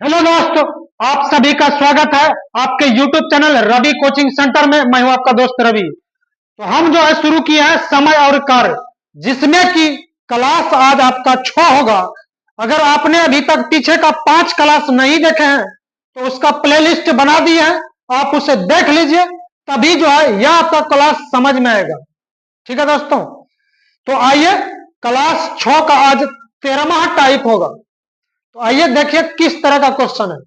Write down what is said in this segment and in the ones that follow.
Hello दोस्तों, आप सभी का स्वागत है आपके YouTube channel Ravi coaching centre में। मैं हूं आपका दोस्त रवि। तो हम जो है शुरू किए हैं समय और कार्य, जिसमें कि क्लास आज आपका 6 होगा। अगर आपने अभी तक पीछे का 5 क्लास नहीं देखे हैं तो उसका प्लेलिस्ट बना दिए है, आप उसे देख लीजिए, तभी जो है यह आपका क्लास समझ में आएगा। ठीक है दोस्तों, तो आइए क्लास 6 का आज 13वां टाइप होगा। तो आइए देखिए किस तरह का क्वेश्चन है।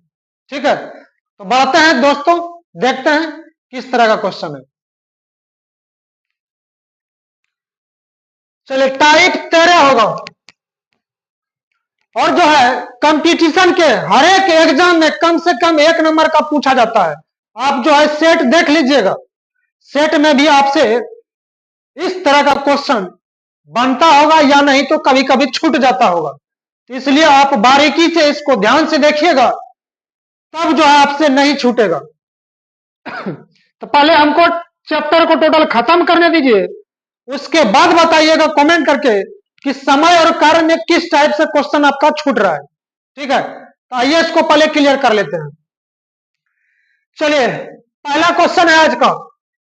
ठीक है, तो बढ़ते हैं दोस्तों, देखते हैं किस तरह का क्वेश्चन है। चलिए, टाइप 13 होगा और जो है कंपटीशन के हर एक एग्जाम में कम से कम 1 नंबर का पूछा जाता है। आप जो है सेट देख लीजिएगा, सेट में भी आपसे इस तरह का क्वेश्चन बनता होगा या नहीं तो कभी कभी छूट जाता होगा। तो इसलिए आप बारीकी से इसको ध्यान से देखिएगा, तब जो है आपसे नहीं छूटेगा। तो पहले हमको चैप्टर को टोटल खत्म करने दीजिए, उसके बाद बताइएगा कमेंट करके कि समय और कार्य में किस टाइप से क्वेश्चन आपका छूट रहा है। ठीक है, तो आइए इसको पहले क्लियर कर लेते हैं। चलिए, पहला क्वेश्चन है आज का।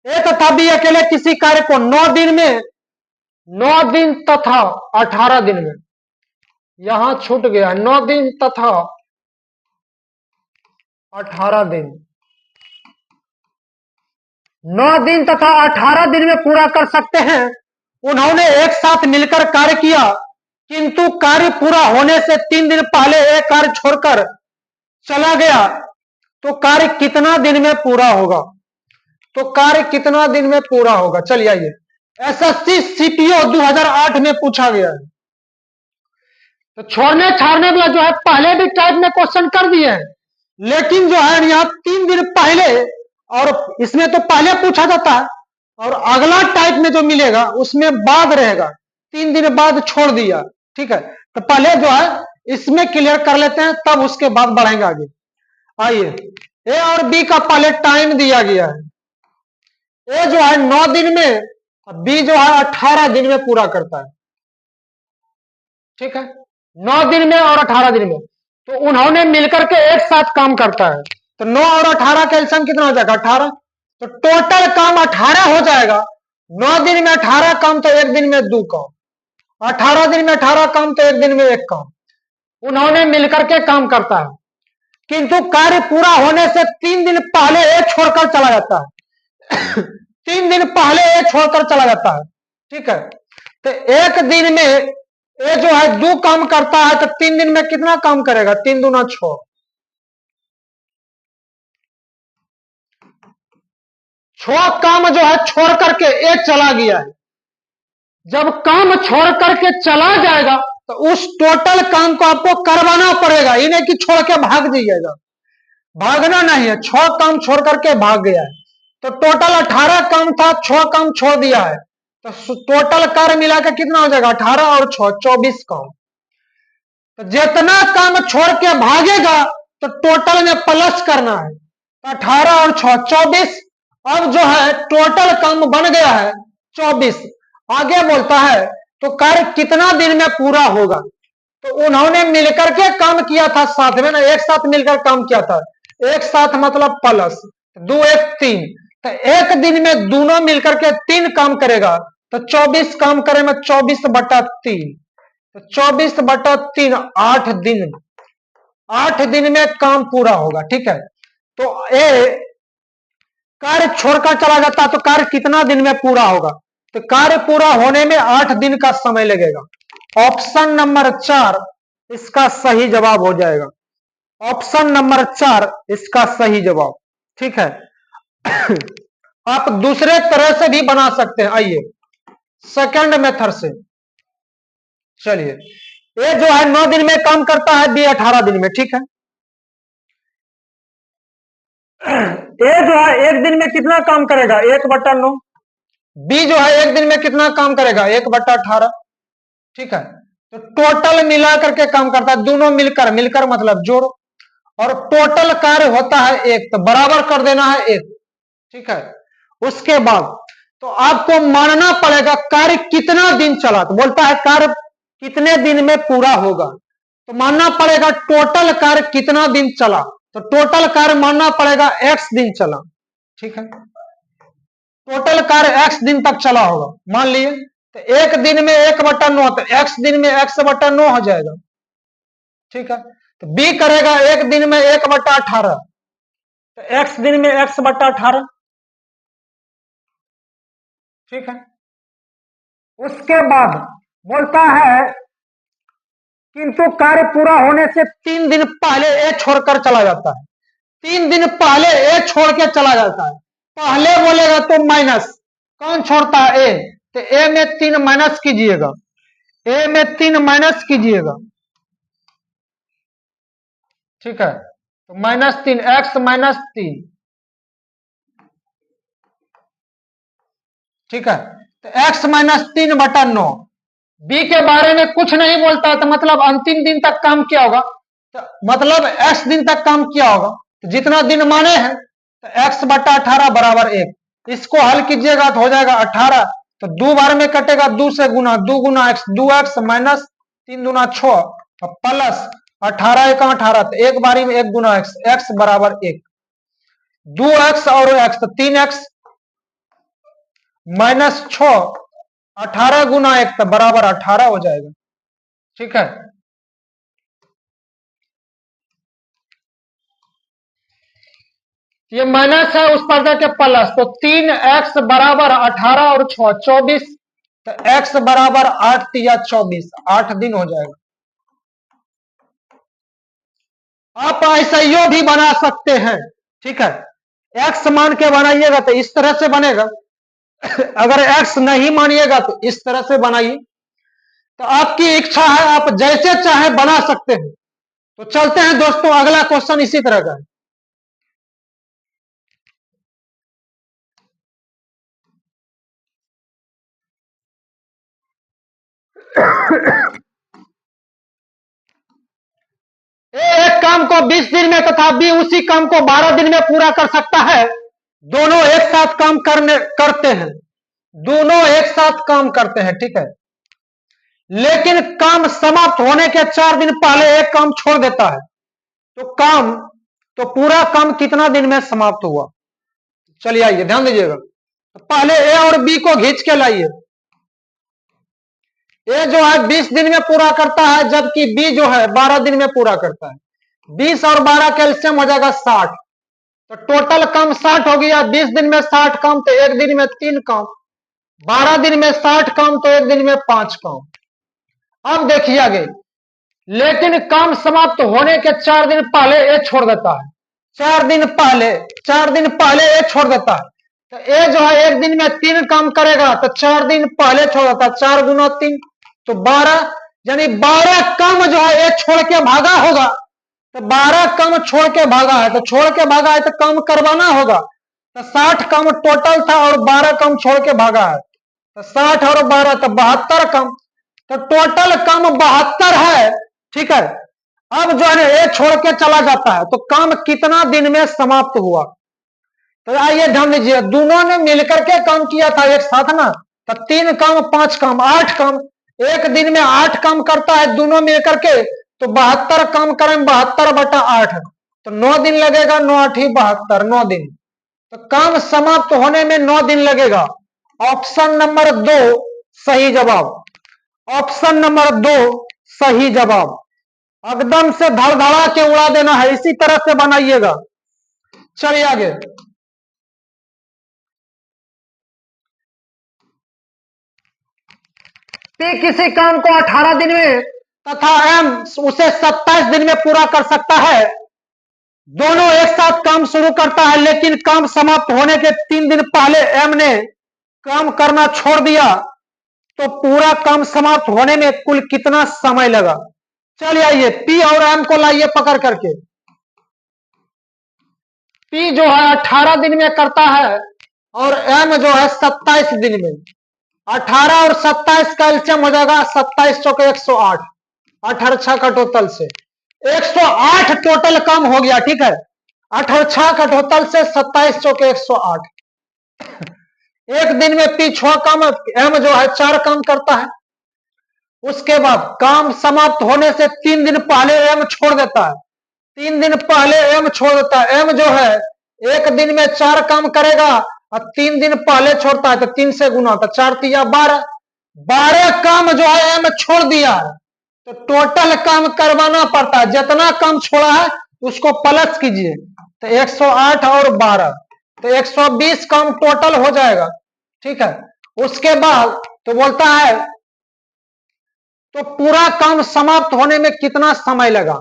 एक तथा बी अकेले किसी कार्य को 9 दिन तथा 18 दिन में, यहां छूट गया 9 दिन तथा 18 दिन, 9 दिन तथा 18 दिन में पूरा कर सकते हैं। उन्होंने एक साथ मिलकर कार्य किया, किंतु कार्य पूरा होने से 3 दिन पहले एक कार्य छोड़कर चला गया, तो कार्य कितना दिन में पूरा होगा? तो कार्य कितना दिन में पूरा होगा? चलिए आइए, एसएससी सीपीओ 2008 में पूछा गया है। तो छोड़ने छाड़ने वाला जो है पहले भी टाइप में क्वेश्चन कर दिए हैं, लेकिन जो है यहाँ 3 दिन पहले, और इसमें तो पहले पूछा जाता है और अगला टाइप में जो मिलेगा उसमें बाद रहेगा, 3 दिन बाद छोड़ दिया। ठीक है, तो पहले जो है इसमें क्लियर कर लेते हैं, तब उसके बाद बढ़ेंगे आगे। आइए, ए और बी का पहले टाइम दिया गया है। ए जो है 9 दिन में, बी जो है 18 दिन में पूरा करता है। ठीक है, 9 दिन में और 18 दिन में, तो उन्होंने मिलकर के एक साथ काम करता है। तो 9 और 18 का एल्सियम कितना हो जाएगा? 18। तो टोटल काम 18 हो जाएगा। 9 दिन में 18 काम तो 1 दिन में 2 काम, 18 दिन में 18 काम तो 1 दिन में 1 काम। उन्होंने मिलकर के काम करता है, किंतु कार्य पूरा होने से 3 दिन पहले ये छोड़कर चला जाता है। 3 दिन पहले ये छोड़कर चला जाता है। ठीक है, तो 1 दिन में ये जो है 2 काम करता है, तो 3 दिन में कितना काम करेगा? 3 दूना 6, 6 काम जो है छोड़ करके एक चला गया है। जब काम छोड़ करके चला जाएगा तो उस टोटल काम को आपको करवाना पड़ेगा, ये नहीं कि छोड़ के भाग जाइएगा। भागना नहीं है, 6 काम छोड़ करके भाग गया है, तो टोटल 18 काम था, 6 काम छोड़ दिया है, तो टोटल कार्य मिला के कितना हो जाएगा? 18 और 6 24 काम। तो जितना काम छोड़ के भागेगा तो टोटल में प्लस करना है, 18 और 6 24। अब जो है टोटल काम बन गया है 24। आगे बोलता है तो कार्य कितना दिन में पूरा होगा? तो उन्होंने मिलकर के काम किया था साथ में ना, एक साथ मिलकर काम किया था। एक साथ मतलब प्लस 2 1 3, तो 1 दिन में दोनों मिलकर के 3 काम करेगा, तो 24 काम करे में 24/3, तो 24/3 8 दिन, 8 दिन में काम पूरा होगा। ठीक है, तो ए कार्य छोड़कर चला जाता तो कार्य कितना दिन में पूरा होगा? तो कार्य पूरा होने में 8 दिन का समय लगेगा। ऑप्शन नंबर 4 इसका सही जवाब हो जाएगा। ऑप्शन नंबर 4 इसका सही जवाब। ठीक है, आप दूसरे तरह से भी बना सकते हैं। आइए सेकंड मेथड से। चलिए, ये जो है 9 दिन में काम करता है, बी 18 दिन में। ठीक है, ए जो है 1 दिन में कितना काम करेगा? 1/9। बी जो है 1 दिन में कितना काम करेगा? 1/18। ठीक है, तो टोटल मिला करके काम करता है, दोनों मिलकर, मिलकर मतलब जोड़, और टोटल कार्य होता है 1, तो बराबर कर देना है 1। ठीक है, उसके बाद तो आपको मानना पड़ेगा कार्य कितना दिन चला। तो बोलता है कार्य कितने दिन में पूरा होगा, तो मानना पड़ेगा टोटल कार्य कितना दिन चला, तो टोटल कार्य मानना पड़ेगा x दिन चला। ठीक है, टोटल कार्य x दिन तक चला होगा मान लिए, तो एक दिन में 1/9, तो x दिन में x/9 हो जाएगा। ठीक है, तो b करेगा एक दिन में 1/18, तो x दिन में x/18। ठीक है, उसके बाद बोलता है किंतु कार्य पूरा होने से 3 दिन पहले ए छोड़कर चला जाता है। 3 दिन पहले ए छोड़ के चला जाता है। पहले बोलेगा तो माइनस, कौन छोड़ता है ए, तो ए में 3 माइनस कीजिएगा, ए में 3 माइनस कीजिएगा। ठीक है, तो -3 x -3। ठीक है, तो x -3/9। बी के बारे में कुछ नहीं बोलता, तो मतलब अंतिम दिन तक काम किया होगा, तो मतलब x दिन तक काम किया होगा, तो जितना दिन माने हैं तो x/18 बराबर 1। इसको हल कीजिएगा तो हो जाएगा 18, तो 2 बार में कटेगा, 2 से गुना, 2 गुना x, 2x -3 दूना 6 प्लस 18 1 18, तो एक बारी में 1 गुना x, x बराबर 1। 2x और x, तो 3x -6, 18 गुना 1 तो बराबर 18 हो जाएगा। ठीक है, ये माइनस है उस पर जाके प्लस, तो 3x बराबर 18 और 6 24, तो x बराबर 8 या 24, 8 दिन हो जाएगा। आप ऐसा यो भी बना सकते हैं। ठीक है, x मान के बनाइएगा तो इस तरह से बनेगा, अगर x नहीं मानिएगा तो इस तरह से बनाइए, तो आपकी इच्छा है, आप जैसे चाहे बना सकते हैं। तो चलते हैं दोस्तों, अगला क्वेश्चन इसी तरह का है। एक काम को 20 दिन में तथा बी उसी काम को 12 दिन में पूरा कर सकता है। दोनों एक साथ काम करते हैं, दोनों एक साथ काम करते हैं। ठीक है, लेकिन काम समाप्त होने के 4 दिन पहले एक काम छोड़ देता है, तो पूरा काम कितना दिन में समाप्त हुआ। चलिए आइए ध्यान दीजिएगा, तो पहले ए और बी को खींच के लाइए। ए जो है 20 दिन में पूरा करता है, जबकि बी जो है 12 दिन में पूरा करता है। 20 और 12 कैल्शियम हो जाएगा 60, तो टोटल काम 60 हो गया। 20 दिन में 60 काम, तो एक दिन में 3 काम। 12 दिन में 60 काम, तो एक दिन में 5 काम। अब देखिए आगे, लेकिन काम समाप्त होने के 4 दिन पहले ए छोड़ देता है। 4 दिन पहले ए छोड़ देता है, तो ए जो है एक दिन में 3 काम करेगा, तो 4 दिन पहले छोड़ देता है। 4 गुना 3 तो 12, यानी 12 काम जो है ए छोड़ के भागा होगा। तो 12 काम छोड़ के भागा है, तो छोड़ के भागा है तो काम करवाना होगा। तो 60 काम टोटल था और 12 काम छोड़ के भागा है, तो 60 और 12 तो 72 काम, तो टोटल काम 72 है। ठीक है, अब जो है ये छोड़ के चला जाता है, तो काम कितना दिन में समाप्त हुआ। तो आइए ध्यान दीजिए, दोनों ने मिलकर के काम किया था एक साथ ना, तो 3 काम 5 काम 8 काम, एक दिन में 8 काम करता है दोनों मिलकर के, तो 72 काम करें, 72/8, तो 9 दिन लगेगा। 9 8 72, 9 दिन, तो काम समाप्त होने में 9 दिन लगेगा। ऑप्शन नंबर 2 सही जवाब, ऑप्शन नंबर 2 सही जवाब। एकदम से धड़धड़ा के उड़ा देना है, इसी तरह से बनाइएगा। चलिए आगे, पी किसी काम को 18 दिन में तथा एम उसे 27 दिन में पूरा कर सकता है। दोनों एक साथ काम शुरू करता है, लेकिन काम समाप्त होने के 3 दिन पहले एम ने काम करना छोड़ दिया, तो पूरा काम समाप्त होने में कुल कितना समय लगा। चलिए आइए, पी और एम को लाइए पकड़ करके। पी जो है 18 दिन में करता है और एम जो है 27 दिन में। 18 और 27 का एलसीएम हो जाएगा 27 चौके 108, 18 6 का टोटल से 108 टोटल काम हो गया। ठीक है, 18 6 का टोटल से 27 चौके 108। एक दिन में पी 6 काम, एम जो है 4 काम करता है। उसके बाद काम समाप्त होने से 3 दिन पहले एम छोड़ देता है, 3 दिन पहले एम छोड़ देता है। एम जो है एक दिन में 4 काम करेगा और 3 दिन पहले छोड़ता है तो 3 से गुना होता है, 4 तिया 12, 12 काम जो है एम छोड़ दिया है तो टोटल काम करवाना पड़ता है। जितना काम छोड़ा है उसको प्लस कीजिए तो 108 और 12 तो 120 काम टोटल हो जाएगा। ठीक है, उसके बाद तो बोलता है तो पूरा काम समाप्त होने में कितना समय लगा,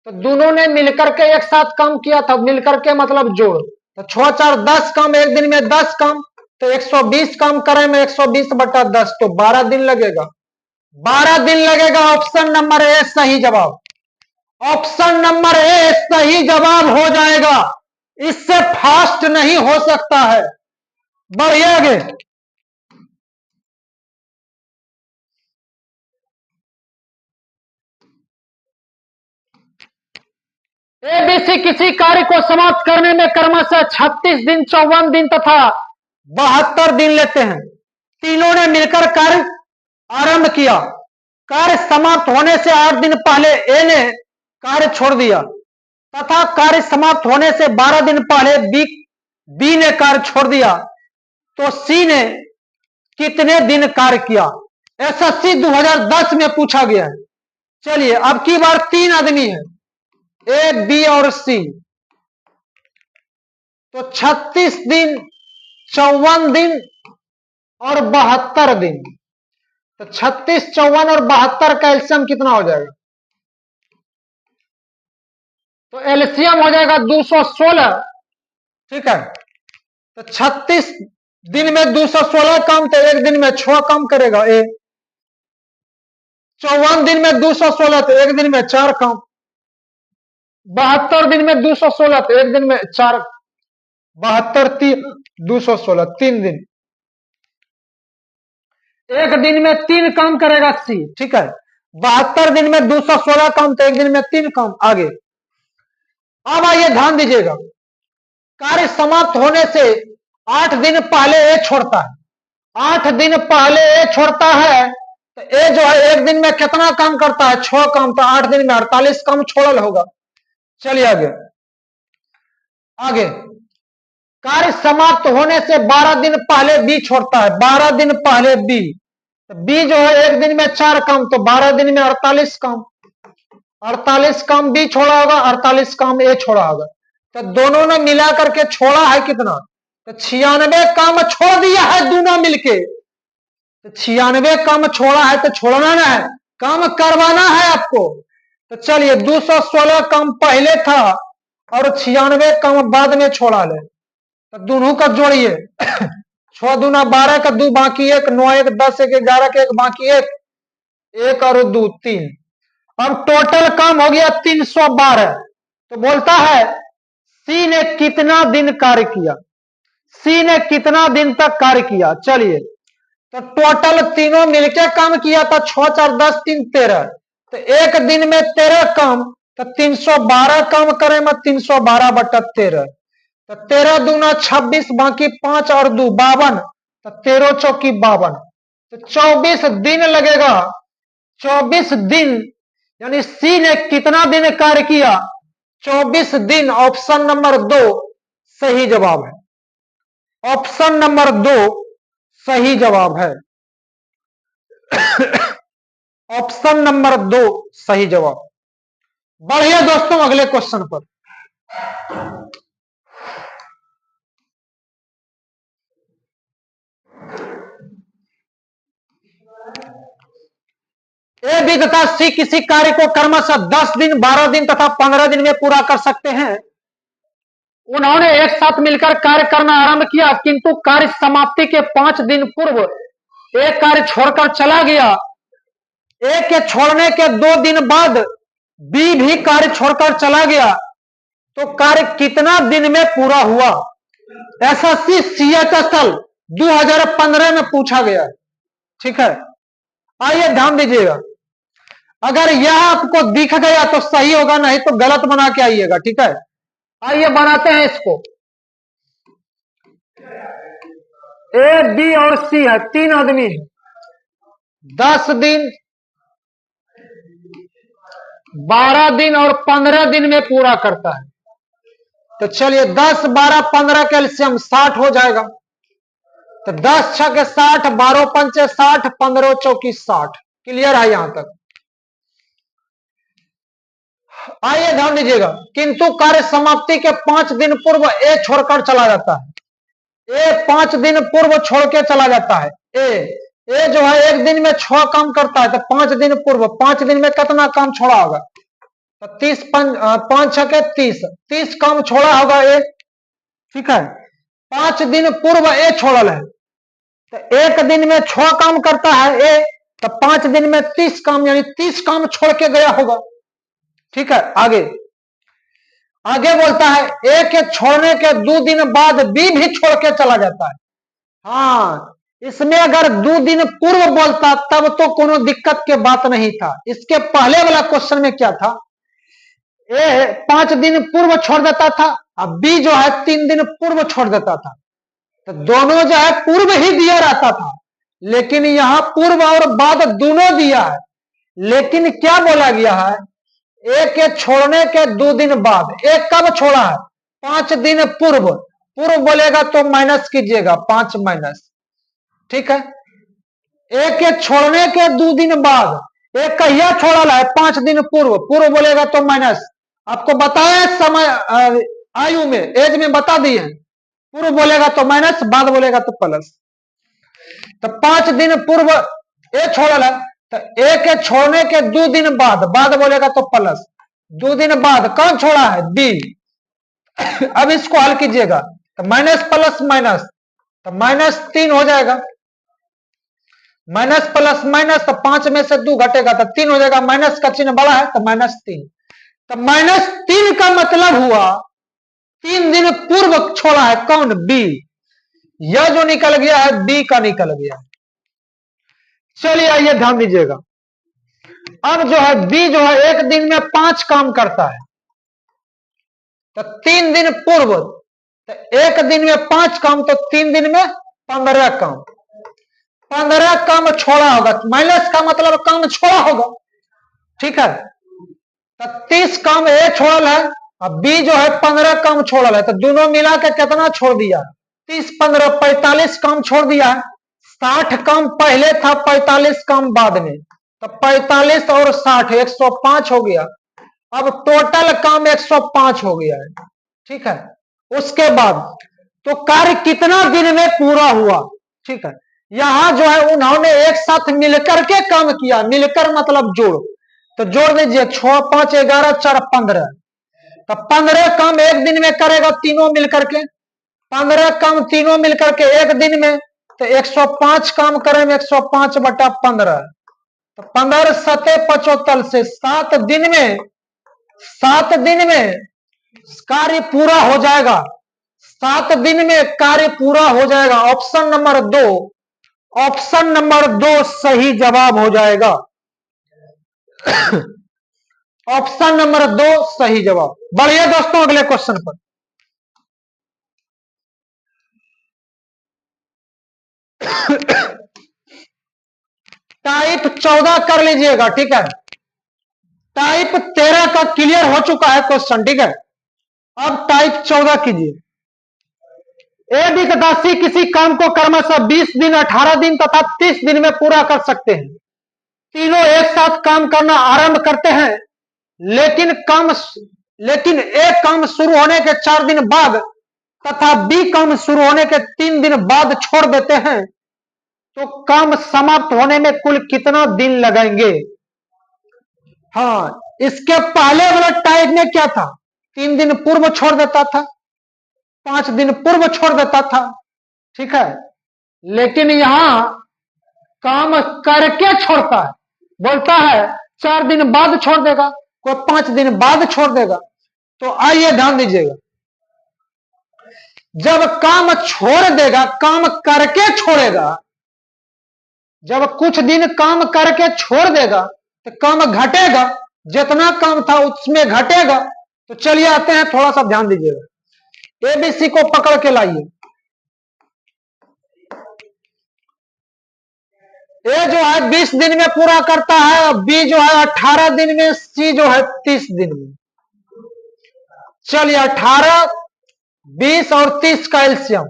तो दोनों ने मिलकर के एक साथ काम किया था, मिलकर के मतलब जोड़, तो 6 4 10 काम, एक दिन में 10 काम, तो 120 काम करे में 120/10 तो 12 दिन लगेगा, 12 दिन लगेगा। ऑप्शन नंबर ए सही जवाब, ऑप्शन नंबर ए सही जवाब हो जाएगा। इससे फास्ट नहीं हो सकता है। बढ़िए आगे। एबीसी किसी कार्य को समाप्त करने में क्रमशः 36 दिन, 54 दिन तथा 72 दिन लेते हैं। तीनों ने मिलकर कार्य आरंभ किया। कार्य समाप्त होने से 8 दिन पहले ए ने कार्य छोड़ दिया तथा कार्य समाप्त होने से 12 दिन पहले बी ने कार्य छोड़ दिया, तो सी ने कितने दिन कार्य किया? एसएससी 2010 में पूछा गया है। चलिए अब की बार 3 आदमी है, ए बी और सी, तो 36 दिन, 54 दिन और 72 दिन, तो 36, 54 और 72 का एलसीएम कितना हो जाएगा? तो एलसीएम हो जाएगा 216। ठीक है, तो 36 दिन में 216 काम, तो एक दिन में 6 काम करेगा ए। 54 दिन में 216 तो एक दिन में 4 काम, 72 दिन में 216 तो एक दिन में 4, 72 216 3 दिन, एक दिन में 3 काम करेगा सी। ठीक है, 72 दिन में 216 काम तो एक दिन में 3 काम। आगे अब आइए ध्यान दीजिएगा, कार्य समाप्त होने से 8 दिन पहले ए छोड़ता है, 8 दिन पहले ए छोड़ता है, तो ए जो है एक दिन में कितना काम करता है? 6 काम, तो 8 दिन में 48 काम छोड़ल होगा। चलिए आगे। आगे कार्य समाप्त होने से 12 दिन पहले बी छोड़ता है, 12 दिन पहले बी, तो बी जो है एक दिन में 4 काम, तो 12 दिन में 48 काम, 48 काम बी छोड़ा होगा, 48 काम ए छोड़ा होगा, तो दोनों ने मिला करके छोड़ा है कितना? तो 96 काम छोड़ दिया है दोनों मिलके, तो 96 काम छोड़ा है तो छोड़ना ना है, काम करवाना है आपको। तो चलिए 216 काम पहले था और 96 काम बाद में छोड़ा ले, तो दोनों का जोड़िए 6 दूना 12 का 2 बाकी 1, 9 1 10 1 11 के 1 बाकी 1, 1 और 2 3, अब टोटल काम हो गया 312। तो बोलता है सी ने कितना दिन कार्य किया, सी ने कितना दिन तक कार्य किया? चलिए तो टोटल तीनों मिलकर काम किया था 6 4 10 3 13, तो एक दिन में 13 काम, तो 312 काम करें मैं 312/13, तो 13 दूना 26 बाकी 5 और 2 52, तो 13 चौकी 52, तो 24 दिन लगेगा। 24 दिन यानी सी ने कितना दिन कार्य किया? 24 दिन। ऑप्शन नंबर 2 सही जवाब है, ऑप्शन नंबर 2 सही जवाब है। ऑप्शन नंबर 2 सही जवाब। बढ़िए दोस्तों, अगले क्वेश्चन पर। ए बी तथा सी किसी कार्य को क्रमशः 10 दिन, 12 दिन तथा 15 दिन में पूरा कर सकते हैं। उन्होंने एक साथ मिलकर कार्य करना आरंभ किया, किंतु कार्य समाप्ति के 5 दिन पूर्व एक कार्य छोड़कर चला गया। ए के छोड़ने के 2 दिन बाद बी भी कार्य छोड़कर चला गया, तो कार्य कितना दिन में पूरा हुआ? एसएससी CHSL 2015 में पूछा गया है। ठीक है, आइए ध्यान दीजिएगा, अगर यह आपको दिख गया तो सही होगा, नहीं तो गलत बना के आइएगा। ठीक है, आइए बनाते हैं इसको। ए बी और सी है, 3 आदमी है, 10 दिन, 12 दिन और 15 दिन में पूरा करता है। तो चलिए 10, 12, 15 का एलसीएम 60 हो जाएगा। तो 10 छके 60, 12 पंचे 60, 15 चौकी 60। क्लियर है यहां तक? आइए ध्यान दीजिएगा, किंतु कार्य समाप्ति के 5 दिन पूर्व ए छोड़कर चला जाता है। ए 5 दिन पूर्व छोड़ के चला जाता है। ए जो है एक दिन में 6 काम करता है, तो 5 दिन पूर्व, 5 दिन में कितना काम छोड़ा होगा? तो 30 5 छके 30 काम छोड़ा होगा ए। ठीक है, 5 दिन पूर्व ए छोड़ल है, तो एक दिन में 6 काम करता है ए, तो 5 दिन में 30 काम, यानी 30 काम छोड़ के गया होगा। ठीक है, आगे बोलता है ए के छोड़ने के 2 दिन बाद बी भी छोड़ के चला जाता है। हाँ, इसमें अगर 2 दिन पूर्व बोलता तब तो कोनो दिक्कत के बात नहीं था। इसके पहले वाला क्वेश्चन में क्या था? ए 5 दिन पूर्व छोड़ देता था, अब बी जो है 3 दिन पूर्व छोड़ देता था, तो दोनों जो है पूर्व ही दिया रहता था। लेकिन यहां पूर्व और बाद दोनों दिया है, लेकिन क्या बोला गया है? एक के छोड़ने के 2 दिन बाद। एक कब छोड़ा है? 5 दिन पूर्व। पूर्व बोलेगा तो माइनस कीजिएगा, 5 माइनस। ठीक है, एक के छोड़ने के 2 दिन बाद। एक कहिया छोड़ा है? 5 दिन पूर्व। पूर्व बोलेगा तो माइनस। आपको बताया समय आयु में, एज में बता दिए। पूर्व बोलेगा तो माइनस, बाद बोलेगा तो प्लस। तो 5 दिन पूर्व ए छोड़ा है, तो ए के छोड़ने के 2 दिन बाद, बाद बोलेगा तो प्लस। 2 दिन बाद कौन छोड़ा है? बी। अब इसको हल कीजिएगा, तो माइनस प्लस माइनस, तो -3 हो जाएगा। माइनस प्लस माइनस, तो 5 में से 2 घटेगा तो 3 हो जाएगा। माइनस का चिन्ह बड़ा है तो -3। तो -3 का मतलब हुआ 3 दिन पूर्व छोड़ा है कौन? बी। यह जो निकल गया है बी का निकल गया। चलिए आइए ध्यान दीजिएगा, अब जो है बी जो है एक दिन में 5 काम करता है, तो 3 दिन पूर्व, तो एक दिन में 5 काम, तो 3 दिन में 15 काम। 15 काम छोड़ा होगा, माइनस का मतलब काम छोड़ा होगा। ठीक है, तो 30 काम ए छोड़ल है, अब बी जो है 15 काम छोड़ल है, तो दोनों मिला के कितना छोड़ दिया? 30 15 45 काम छोड़ दिया है। 60 काम पहले था, 45 काम बाद में, तो 45 और 60 105 हो गया। अब टोटल काम 105 हो गया है। ठीक है, उसके बाद तो कार्य कितना दिन में पूरा हुआ? ठीक है, यहां जो है उन्होंने एक साथ मिलकर के काम किया। मिलकर मतलब जोड़, तो जोड़ दीजिए 6 5 11 4 15, तो 15 काम एक दिन में करेगा तीनों मिलकर के। 15 काम तीनों मिलकर के एक दिन में, तो 105 काम करेंगे। 105 बटा 15, तो 15 सते 75 से 7 दिन में, 7 दिन में कार्य पूरा हो जाएगा। 7 दिन में कार्य पूरा हो जाएगा। ऑप्शन नंबर 2, ऑप्शन नंबर 2 सही जवाब हो जाएगा। ऑप्शन नंबर 2 सही जवाब। बढ़िया दोस्तों, अगले क्वेश्चन पर। टाइप 14 कर लीजिएगा। ठीक है, टाइप 13 का क्लियर हो चुका है क्वेश्चन। ठीक है, अब टाइप 14 कीजिए। ए बी तथा सी किसी काम को क्रमशः 20 दिन, 18 दिन तथा 30 दिन में पूरा कर सकते हैं। तीनों एक साथ काम करना आरंभ करते हैं, लेकिन एक काम शुरू होने के 4 दिन बाद तथा बी काम शुरू होने के 3 दिन बाद छोड़ देते हैं, तो काम समाप्त होने में कुल कितना दिन लगेंगे? हाँ, इसके पहले वाला टाइप में क्या था? 3 दिन पूर्व छोड़ देता था, 5 दिन पूर्व छोड़ देता था। ठीक है, लेकिन यहां काम करके छोड़ता है। बोलता है 4 दिन बाद छोड़ देगा, कोई 5 दिन बाद छोड़ देगा। तो आइए ध्यान दीजिएगा, जब काम छोड़ देगा, काम करके छोड़ेगा, जब कुछ दिन काम करके छोड़ देगा तो काम घटेगा, जितना काम था उसमें घटेगा। तो चलिए आते हैं, थोड़ा सा ध्यान दीजिएगा। एबीसी को पकड़ के लाइए। ए जो है 20 दिन में पूरा करता है, बी जो है 18 दिन में, सी जो है 30 दिन में। चलिए 18, 20 और 30 का एलसीएम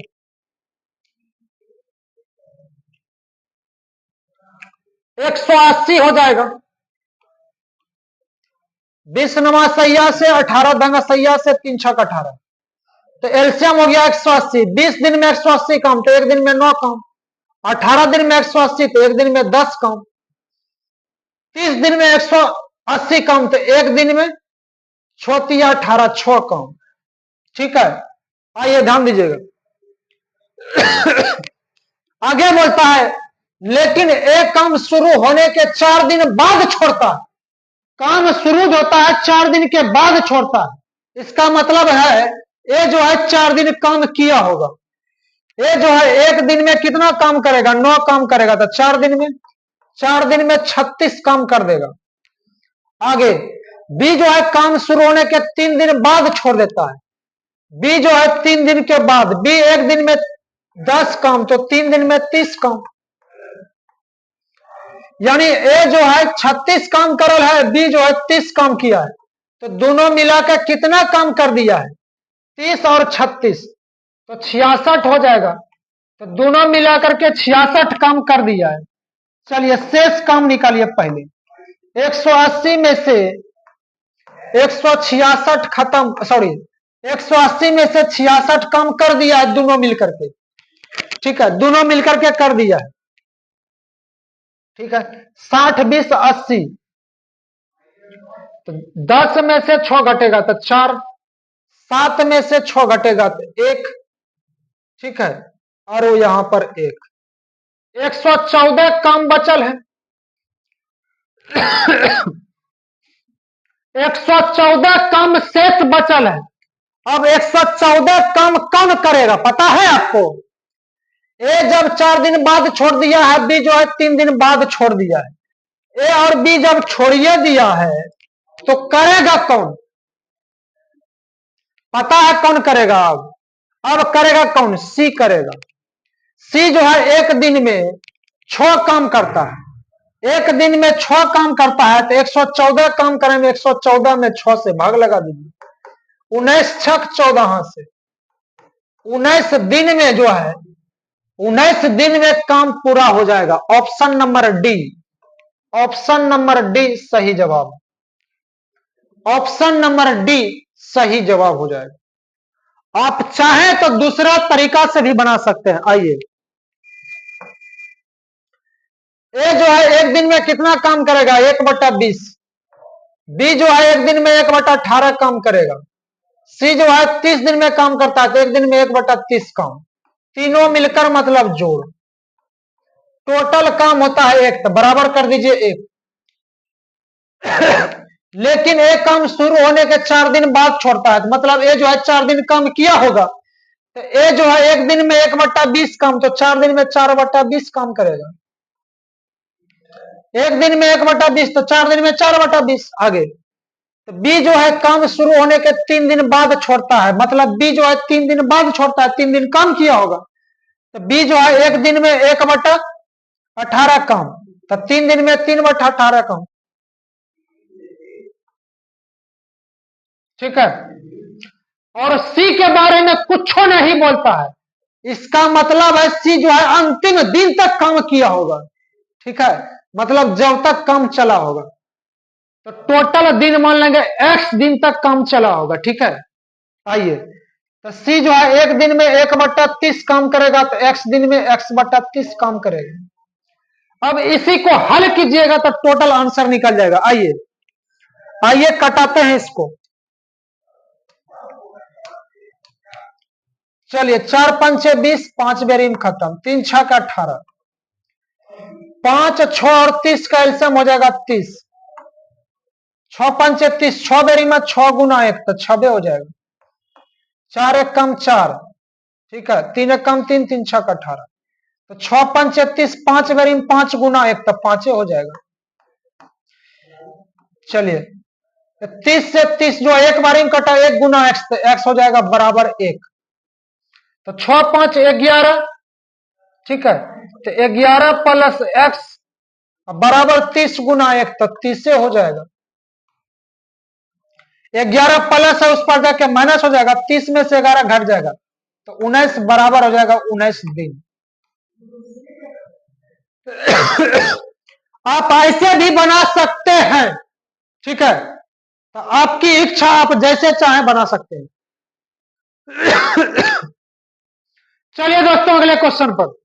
180 हो जाएगा। 20 नमा सैया से, 18 दंगा सैया से, 3 छक 18, तो एलसीएम हो गया 180। 20 दिन में 180 काम तो एक दिन में 9 काम, 18 दिन में 180 तो एक दिन में 10 काम, 30 दिन में 180 काम तो एक दिन में 18 6 काम। ठीक है, आइए ध्यान दीजिएगा। आगे बोलता है लेकिन एक काम शुरू होने के 4 दिन बाद छोड़ता है। काम शुरू होता है 4 दिन के बाद छोड़ता है। इसका मतलब है ये जो है 4 दिन काम किया होगा। ये जो है एक दिन में कितना काम करेगा? 9 काम करेगा, तो 4 दिन में 36 काम कर देगा। आगे बी जो है काम शुरू होने के 3 दिन बाद छोड़ देता है। बी जो है 3 दिन के बाद, बी एक दिन में 10 काम तो 3 दिन में 30 काम, यानी ए जो है 36 काम करल है, बी जो है 30 काम किया है, तो दोनों मिलाकर कितना काम कर दिया है? 30 और 36 तो 66 हो जाएगा। तो दोनों मिलाकर के 66 काम कर दिया है। चलिए शेष काम निकालिए। पहले 180 में से 166 खत्म, सॉरी 180 में से 66 काम कर दिया है दोनों मिलकर के। ठीक है, दोनों मिलकर के कर दिया है। ठीक है, 60 20 80, तो 10 में से 6 घटेगा तो 4, 7 में से 6 घटेगा तो 1। ठीक है, और वो यहां पर 1, 114 काम बचल है। 114 काम शेष बचल है। अब 114 काम कौन करेगा पता है आपको? ए जब 4 दिन बाद छोड़ दिया है, बी जो है 3 दिन बाद छोड़ दिया है। ए और बी जब छोड़िए दिया है तो करेगा कौन? पता है कौन करेगा? अब करेगा कौन? सी करेगा। सी जो है एक दिन में 6 काम करता है। एक दिन में 6 काम करता है तो 114 काम करेंगे। 114 में 6 से भाग लगा दीजिए। 19 छक 14 से 19 दिन में जो है 19 दिन में काम पूरा हो जाएगा। Option number D, option number D सही जवाब। ऑप्शन नंबर डी सही जवाब हो जाएगा। आप चाहें तो दूसरा तरीका से भी बना सकते हैं। आइए, ए जो है एक दिन में कितना काम करेगा? 1/20। बी जो है एक दिन में 1/18 काम करेगा। सी जो है 30 दिन में काम करता है तो एक दिन में 1/30 काम। तीनों मिलकर मतलब जोड़, टोटल काम होता है 1, तो बराबर कर दीजिए 1। लेकिन एक काम शुरू होने के 4 दिन बाद छोड़ता है, तो मतलब ए जो है 4 दिन काम किया होगा, तो ए जो है एक दिन में 1/20 काम, तो 4 दिन में 4/20 काम करेगा। एक दिन में 1/20 तो 4 दिन में 4/20। आगे तो बी जो है काम शुरू होने के 3 दिन बाद छोड़ता है, मतलब बी जो है 3 दिन बाद छोड़ता है, 3 दिन काम किया होगा, तो बी जो है एक दिन में 1/18 काम, तो 3 दिन में 3/18 काम। ठीक है, और सी के बारे में कुछ नहीं बोलता है। इसका मतलब है सी जो है अंतिम दिन तक काम किया होगा। ठीक है, मतलब जब तक काम चला होगा, तो टोटल दिन मान लेंगे x दिन तक काम चला होगा। ठीक है, आइए तो सी जो है एक दिन में 1/30 काम करेगा, तो x दिन में x/30 काम करेगा। अब इसी को हल कीजिएगा तो टोटल आंसर निकल जाएगा। आइए आइए कटाते हैं इसको। चलिए 4 5 6 20, 5 बेरीम खत्म, 3 6 18, 5 6 और 30 का एलसीएम हो जाएगा 30। 6 5 30, 6 बेरी में 6 गुना 1 तो 6 हो जाएगा। 4 1 कम 4, ठीक है, 3 1 कम 3, 3 6 18, तो 6 5 30, 5 बेरी में 5 गुना 1 तो 5 हो जाएगा। चलिए 30 से 30 जो एक बारी में कटा, 1 गुना x, तो x हो जाएगा बराबर 1, तो 6 5 11, ठीक है, तो 11 प्लस x बराबर 30 गुना 1 तो 30 से हो जाएगा। 11 प्लस है, उस पर जाके माइनस हो जाएगा, 30 में से 11 घट जाएगा, तो 19 बराबर हो जाएगा 19 दिन। आप ऐसे भी बना सकते हैं, ठीक है, तो आपकी इच्छा, आप जैसे चाहें बना सकते हैं। चलिए दोस्तों अगले क्वेश्चन पर।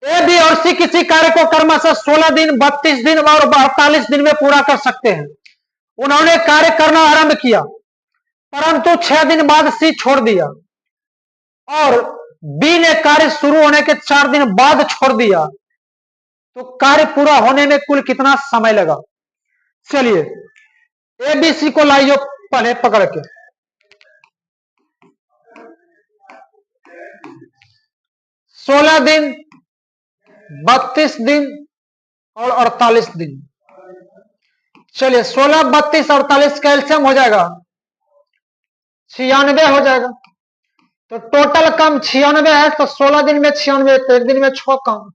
ए बी और सी किसी कार्य को क्रमशः 16 दिन, 32 दिन और 48 दिन में पूरा कर सकते हैं। उन्होंने कार्य करना आरंभ किया, परंतु 6 दिन बाद सी छोड़ दिया और बी ने कार्य शुरू होने के 4 दिन बाद छोड़ दिया, तो कार्य पूरा होने में कुल कितना समय लगा? चलिए ए बी सी को लाइयो पहले पकड़ के। 16 दिन, 32 दिन और 48 दिन। चलिए 16, 32, 48 कैल्शियम हो जाएगा 96 हो जाएगा। तो टोटल काम 96 है, तो 16 दिन में 96, तो एक दिन में 6 काम।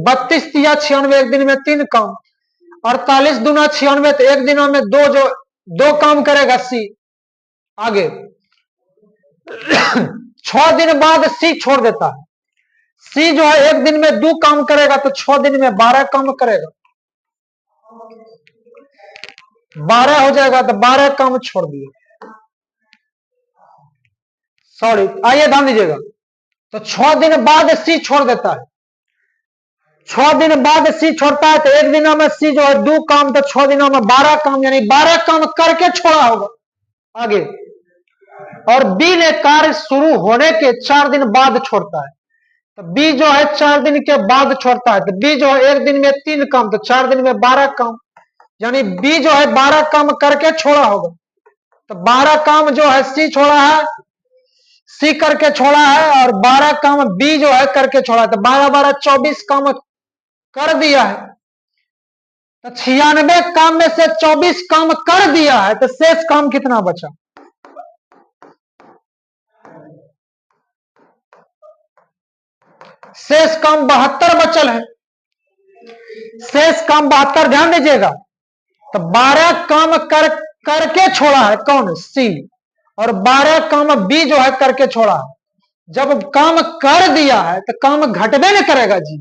32 दिया 96, एक दिन में 3 काम। 48 दूना 96, तो एक दिनों में 2 काम करेगा सी आगे। 6 दिन बाद सी छोड़ देता है। सी जो है एक दिन में 2 काम करेगा, तो 6 दिन में 12 काम करेगा, 12 हो जाएगा, तो 12 काम छोड़ दिए। सॉरी, आइए ध्यान दीजिएगा। तो 6 दिन बाद सी छोड़ देता है। 6 दिन बाद सी छोड़ता है, तो एक दिनों में सी जो है 2 काम, तो 6 दिनों में 12 काम, यानी 12 काम करके छोड़ा होगा आगे। और बी ने कार्य शुरू होने के 4 दिन बाद छोड़ता है, तो बी जो है 4 दिन के बाद छोड़ता है, तो बी जो है एक दिन में 3 काम, तो 4 दिन में 12 काम, यानी बी जो है 12 काम करके छोड़ा होगा। तो 12 काम जो है सी छोड़ा है, सी करके छोड़ा है, और 12 काम बी जो है करके छोड़ा है, तो 12 12 24 काम कर दिया है। तो 96 काम में से 24 काम कर दिया है, तो शेष काम कितना बचा? शेष काम 72 बचल है। शेष काम 72, ध्यान दीजिएगा। तो 12 काम करके छोड़ा है कौन? सी। और 12 काम बी जो है करके छोड़ा है। जब काम कर दिया है तो काम घटबे नहीं करेगा जी।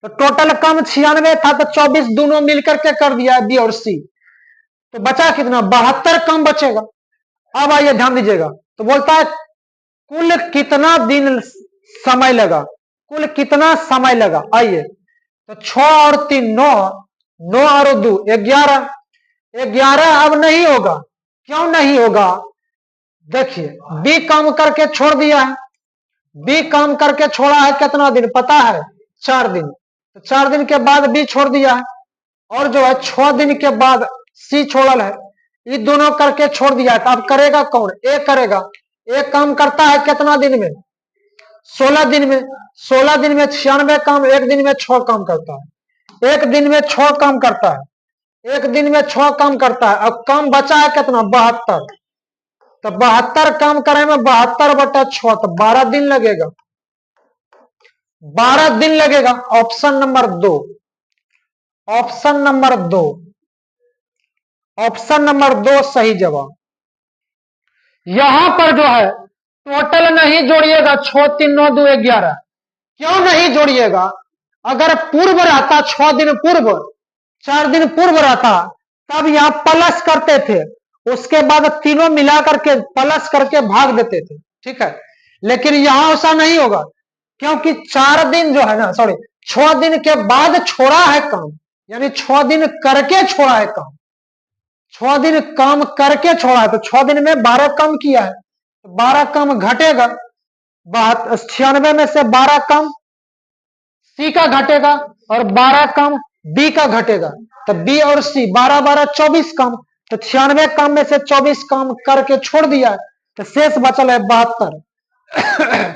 तो टोटल काम 96 था, तो 24 दोनों मिलकर के कर दिया है बी और सी, तो बचा कितना? 72 काम बचेगा। अब आइए ध्यान दीजिएगा, तो बोलता है कुल कितना दिन समय लगा, कुल कितना समय लगा। आइए, तो 6 और 3 9, 9 और 2 11, 11 अब नहीं होगा। क्यों नहीं होगा? देखिए बी काम करके छोड़ दिया है, बी काम करके छोड़ा है कितना दिन पता है? 4 दिन। तो 4 दिन के बाद बी छोड़ दिया है, और जो है 6 दिन के बाद सी छोड़ल है, ये दोनों करके छोड़ दिया है। तो अब करेगा कौन? ए करेगा। ए काम करता है कितना दिन में? 16 दिन में। 16 दिन में 96 काम, एक दिन में 6 काम करता है, एक दिन में 6 काम करता है, एक दिन में 6 काम करता है। अब काम बचा है कितना? 72। तो 72 काम करे में 72 बटा 6, तो 12 दिन लगेगा, 12 दिन लगेगा। Option number 2, option number 2, option number 2 सही जवाब। यहां पर जो है टोटल नहीं जोड़िएगा, 6 3 9 2 11। क्यों नहीं जोड़िएगा? अगर पूर्व रहता, 6 दिन पूर्व, 4 दिन पूर्व रहता, तब यहां प्लस करते थे, उसके बाद तीनों मिला करके प्लस करके भाग देते थे, ठीक है। लेकिन यहां ऐसा नहीं होगा, क्योंकि 4 दिन जो है ना, सॉरी 6 दिन के बाद छोड़ा है काम, यानी 6 दिन करके छोड़ा है काम, 6 दिन काम करके छोड़ा है। तो 6 दिन में 12 काम किया है, तो 12 काम घटेगा। 96 में से 12 काम सी का घटेगा, और 12 काम बी का घटेगा। तो बी और सी 12 12 24 काम, तो 96 काम में से 24 काम करके छोड़ दिया है, तो शेष बचल है 72।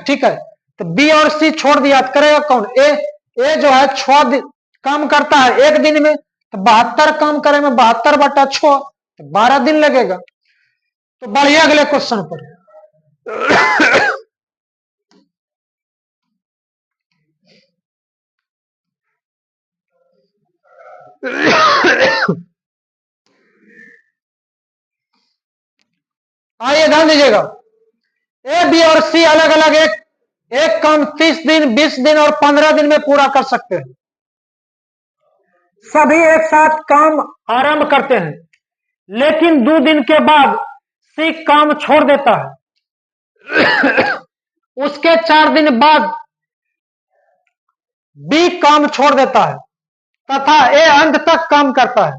ठीक है, तो बी और सी छोड़ दिया, तो करेगा कौन? ए। ए जो है 6 दिन काम करता है एक दिन में, तो 72 काम करे में 72/6 तो 12 दिन लगेगा। तो बढ़िया अगले क्वेश्चन पर। आइए ध्यान दीजिएगा, ए बी और सी अलग अलग एक काम 30 दिन 20 दिन और 15 दिन में पूरा कर सकते हैं। सभी एक साथ काम आरंभ करते हैं, लेकिन 2 दिन के बाद सी काम छोड़ देता है। उसके 4 दिन बाद बी काम छोड़ देता है तथा ए अंत तक काम करता है।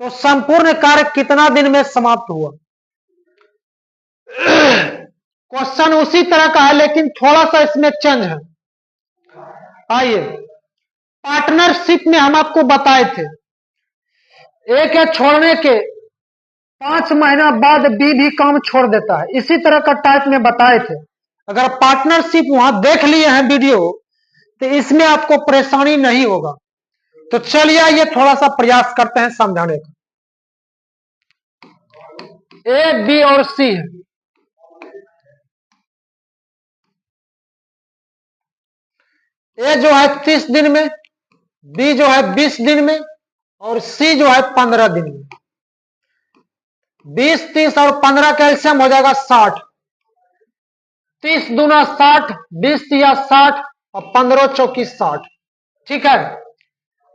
तो संपूर्ण कार्य कितना दिन में समाप्त हुआ? क्वेश्चन उसी तरह का है लेकिन थोड़ा सा इसमें चेंज है। आइए, पार्टनरशिप में हम आपको बताए थे ए के छोड़ने के 5 महीना बाद बी भी काम छोड़ देता है। इसी तरह का टाइप में बताए थे। अगर पार्टनरशिप वहां देख लिए हैं वीडियो तो इसमें आपको परेशानी नहीं होगा। तो चलिए ये थोड़ा सा प्रयास करते हैं समझाने का। ए बी और सी है। ए जो है 30 दिन में, बी जो है 20 दिन में और सी जो है 15 दिन में। 20 30 और 15 का एलसीएम हो जाएगा 60। 30 दूना 60, 20 या 60 और 15 चौकी 60। ठीक है,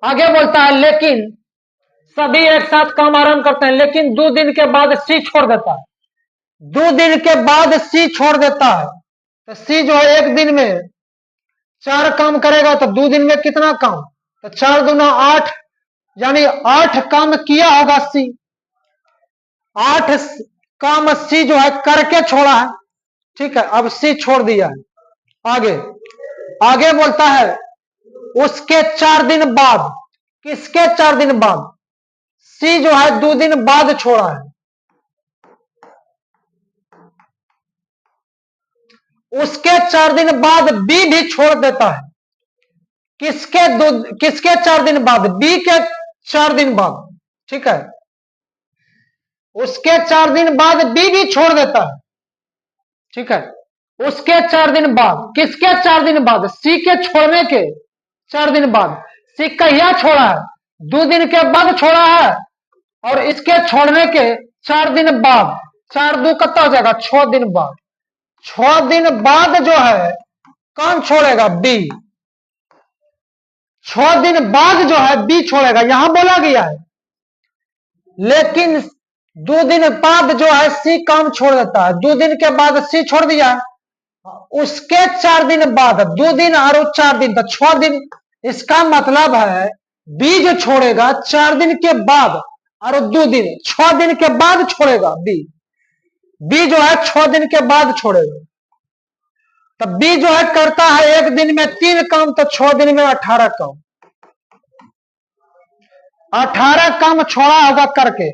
आगे बोलता है लेकिन सभी एक साथ काम आरंभ करते हैं, लेकिन 2 दिन के बाद सी छोड़ देता है। 2 दिन के बाद सी छोड़ देता है तो सी जो है एक दिन में 4 काम करेगा तो 2 दिन में कितना काम? तो 4 दूना 8, यानी 8 काम किया होगा सी। 8 काम सी जो है करके छोड़ा है। ठीक है, अब सी छोड़ दिया है। आगे आगे बोलता है उसके 4 दिन बाद, किसके 4 दिन बाद? सी जो है 2 दिन बाद छोड़ा है। उसके 4 दिन बाद बी भी छोड़ देता है। किसके 4 दिन बाद? बी के 4 दिन बाद। ठीक है, उसके 4 दिन बाद बी भी छोड़ देता है। ठीक है, उसके 4 दिन बाद, किसके 4 दिन बाद? सी के छोड़ने के 4 दिन बाद। सी कहिया छोड़ा है? 2 दिन के बाद छोड़ा है और इसके छोड़ने के 4 दिन बाद। 4 2 कितना हो जाएगा? 6 दिन बाद। 6 दिन बाद जो है कौन छोड़ेगा? बी। 6 दिन बाद जो है बी छोड़ेगा, यहां बोला गया है। लेकिन 2 दिन बाद जो है सी काम छोड़ देता है। 2 दिन के बाद सी छोड़ दिया, उसके 4 दिन बाद, 2 दिन और 4 दिन तो 6 दिन। इसका मतलब है बी जो छोड़ेगा 4 दिन के बाद और 2 दिन, 6 दिन के बाद छोड़ेगा बी। बी जो है 6 दिन के बाद छोड़ेगा। तो बी जो है करता है एक दिन में 3 काम, तो 6 दिन में 18 काम। 18 काम छोड़ा होगा करके।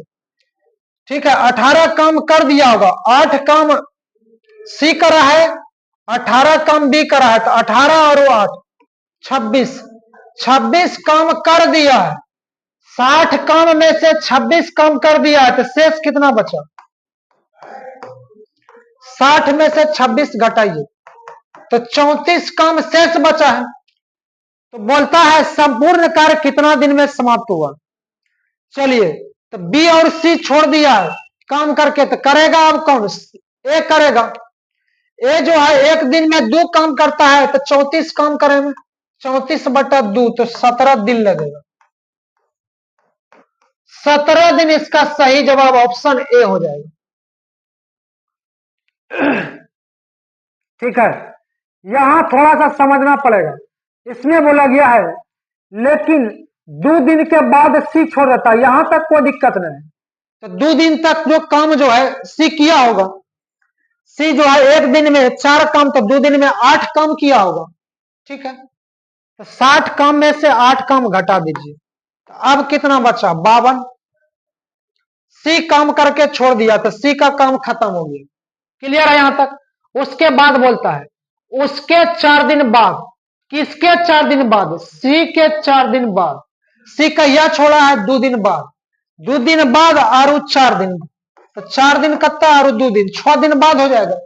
ठीक है, 18 काम कर दिया होगा। 8 काम सी करा है, 18 काम बी करा है, तो 18 और 8 26। 26 काम कर दिया है। 60 काम में से 26 काम कर दिया है तो शेष कितना बचा? 60 में से 26 घटाइए तो 34 काम शेष बचा है। तो बोलता है संपूर्ण कार्य कितना दिन में समाप्त हुआ? चलिए, तो बी और सी छोड़ दिया है काम करके, तो करेगा अब कौन? ए करेगा। ए जो है एक दिन में 2 काम करता है तो 34 काम करेंगे। 34/2 तो 17 दिन लगेगा। 17 दिन इसका सही जवाब ऑप्शन ए हो जाएगा। ठीक है, यहां थोड़ा सा समझना पड़ेगा। इसमें बोला गया है लेकिन 2 दिन के बाद सी छोड़ देता है, यहां तक कोई दिक्कत नहीं। तो 2 दिन तक जो काम जो है सी किया होगा, सी जो है एक दिन में 4 काम तो 2 दिन में 8 काम किया होगा। ठीक है, तो 60 काम में से 8 काम घटा दीजिए, तो अब कितना बचा? 52। सी काम करके छोड़ दिया तो सी का काम खत्म हो गया। क्लियर है यहां तक? उसके बाद बोलता है उसके 4 दिन बाद, किसके 4 दिन बाद? सी के 4 दिन बाद। सी कहिया छोड़ा है? 2 दिन बाद। 2 दिन बाद और 4 दिन, तो 4 दिन कत्ता और 2 दिन, 6 दिन बाद हो जाएगा।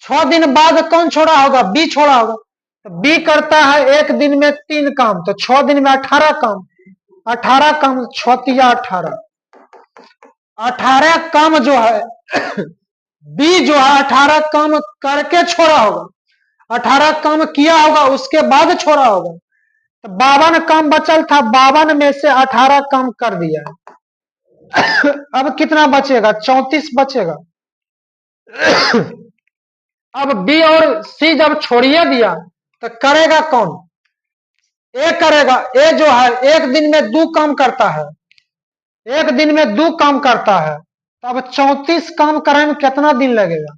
6 दिन बाद कौन छोड़ा होगा? बी छोड़ा होगा। तो बी करता है एक दिन में 3 काम, तो 6 दिन में 18 काम। 18 काम 6 या 18, 18 काम जो है बी जो है 18 काम करके छोड़ा होगा, 18 काम किया होगा उसके बाद छोड़ा होगा। तो 52 काम बचल था, 52 में से 18 काम कर दिया है। अब कितना बचेगा? 34 बचेगा। अब बी और सी जब छोड़िए दिया तो करेगा कौन? ए करेगा। ए जो है एक दिन में 2 काम करता है, एक दिन में 2 काम करता है। तो अब 34 काम करने में कितना दिन लगेगा?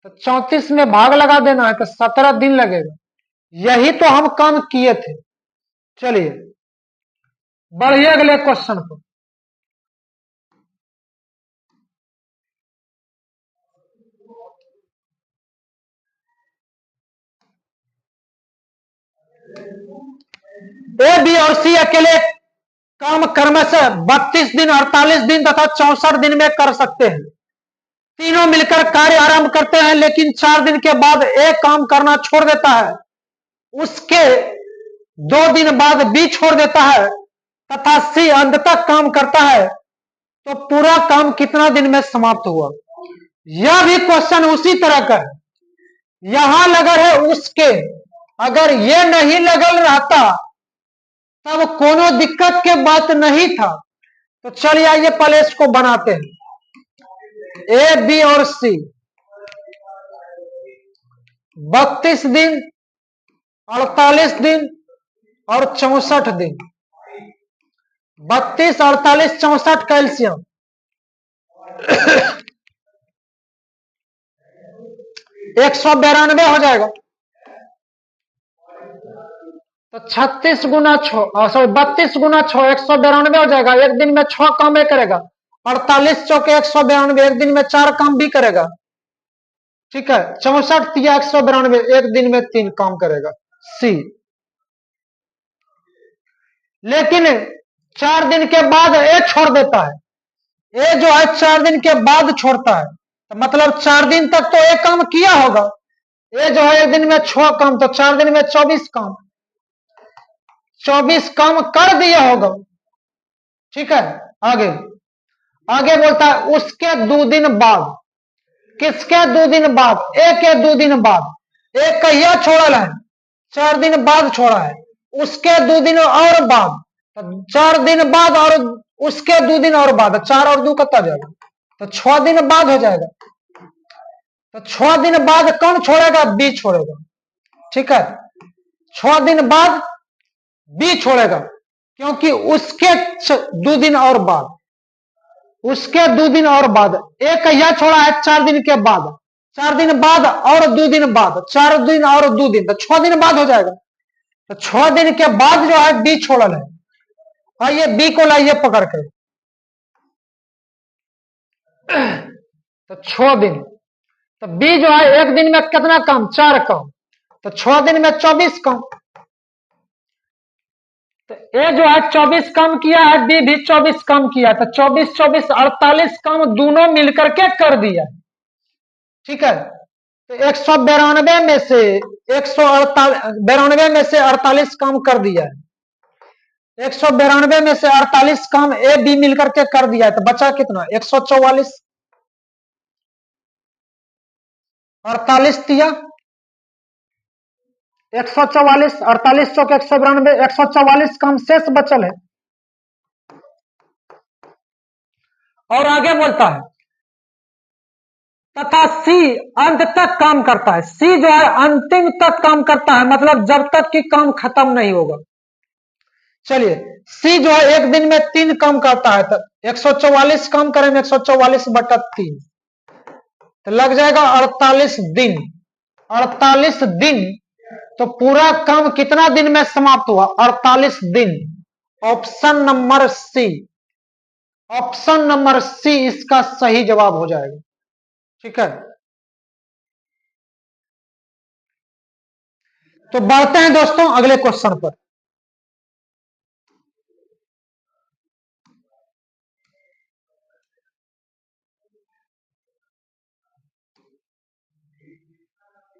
तो 34 में भाग लगा देना है, तो 17 दिन लगेगा। यही तो हम काम किए थे। चलिए बढ़िए अगले क्वेश्चन को। ए बी और सी अकेले काम कर्म से 32 दिन, 48 दिन तथा 64 दिन में कर सकते हैं। तीनों मिलकर कार्य आरंभ करते हैं, लेकिन 4 दिन के बाद एक काम करना छोड़ देता है, उसके 2 दिन बाद बी छोड़ देता है तथा सी अंत तक काम करता है, तो पूरा काम कितना दिन में समाप्त हुआ? यह भी क्वेश्चन उसी तरह का है। यहां लगल है उसके, अगर ये नहीं लगल रहता तब कोनो दिक्कत के बात नहीं था। तो चलिए आइए पहले इसको बनाते हैं। ए बी और सी 32 दिन, 48 दिन और 64 दिन। 32, 48, 64 कैल्शियम 192 हो जाएगा। तो 36 गुना 6, सॉरी 32 गुना 6 192 हो जाएगा। एक दिन में 6 काम ये करेगा। 48 चौके 192, एक दिन में 4 काम भी करेगा। ठीक है, 64 या 192, एक दिन में 3 काम करेगा सी। लेकिन 4 दिन के बाद ए छोड़ देता है। ए जो है 4 दिन के बाद छोड़ता है, तो मतलब 4 दिन तक तो एक काम किया होगा। ए जो है एक दिन में 6 काम, तो 4 दिन में 24 काम, 24 काम कर दिया होगा। ठीक है, आगे आगे बोलता है उसके 2 दिन बाद। किसके 2 दिन बाद? ए के 2 दिन बाद। एक कहिया छोड़ल है? 4 दिन बाद छोड़ा है। उसके 2 दिन और बाद, 4 दिन बाद और उसके 2 दिन और बाद, 4 और 2 कत्ता जाएगा? तो 6 दिन बाद हो जाएगा। तो 6 दिन बाद कौन छोड़ेगा? बी छोड़ेगा। ठीक है, 6 दिन बाद बी छोड़ेगा, क्योंकि उसके 2 दिन और बाद, उसके 2 दिन और बाद। एक कहिया छोड़ा है? 4 दिन के बाद। 4 दिन बाद और 2 दिन बाद, 4 दिन और 2 दिन, तो 6 दिन बाद हो जाएगा। तो 6 दिन के बाद जो है बी छोड़ल है। आइए बी को लाइए पकड़ कर। तो 6 दिन, तो बी जो है एक दिन में कितना काम? 4 काम, तो 6 दिन में 24 काम। तो ए जो है 24 काम किया है, बी भी 24 काम किया, तो 24 24 48 काम दोनों मिलकर के कर दिया। ठीक है, तो 192 में से 192 में से 48 काम कर दिया है। 192 में से 48 काम ए बी मिलकर के कर दिया है, तो बचा कितना? 144। 48 दिया 144, 48 चौक 192, 144 काम शेष बचल है। और आगे बोलता है तथा सी अंत तक काम करता है। सी जो है अंतिम तक काम करता है, मतलब जब तक कि काम खत्म नहीं होगा। चलिए सी जो है एक दिन में 3 काम करता है, तो 144 काम करेंगे, 144 बटा 3, तो लग जाएगा 48 दिन। 48 दिन, तो पूरा काम कितना दिन में समाप्त हुआ? 48 दिन। Option number C, option number C इसका सही जवाब हो जाएगा। ठीक है, तो बढ़ते हैं दोस्तों अगले क्वेश्चन पर।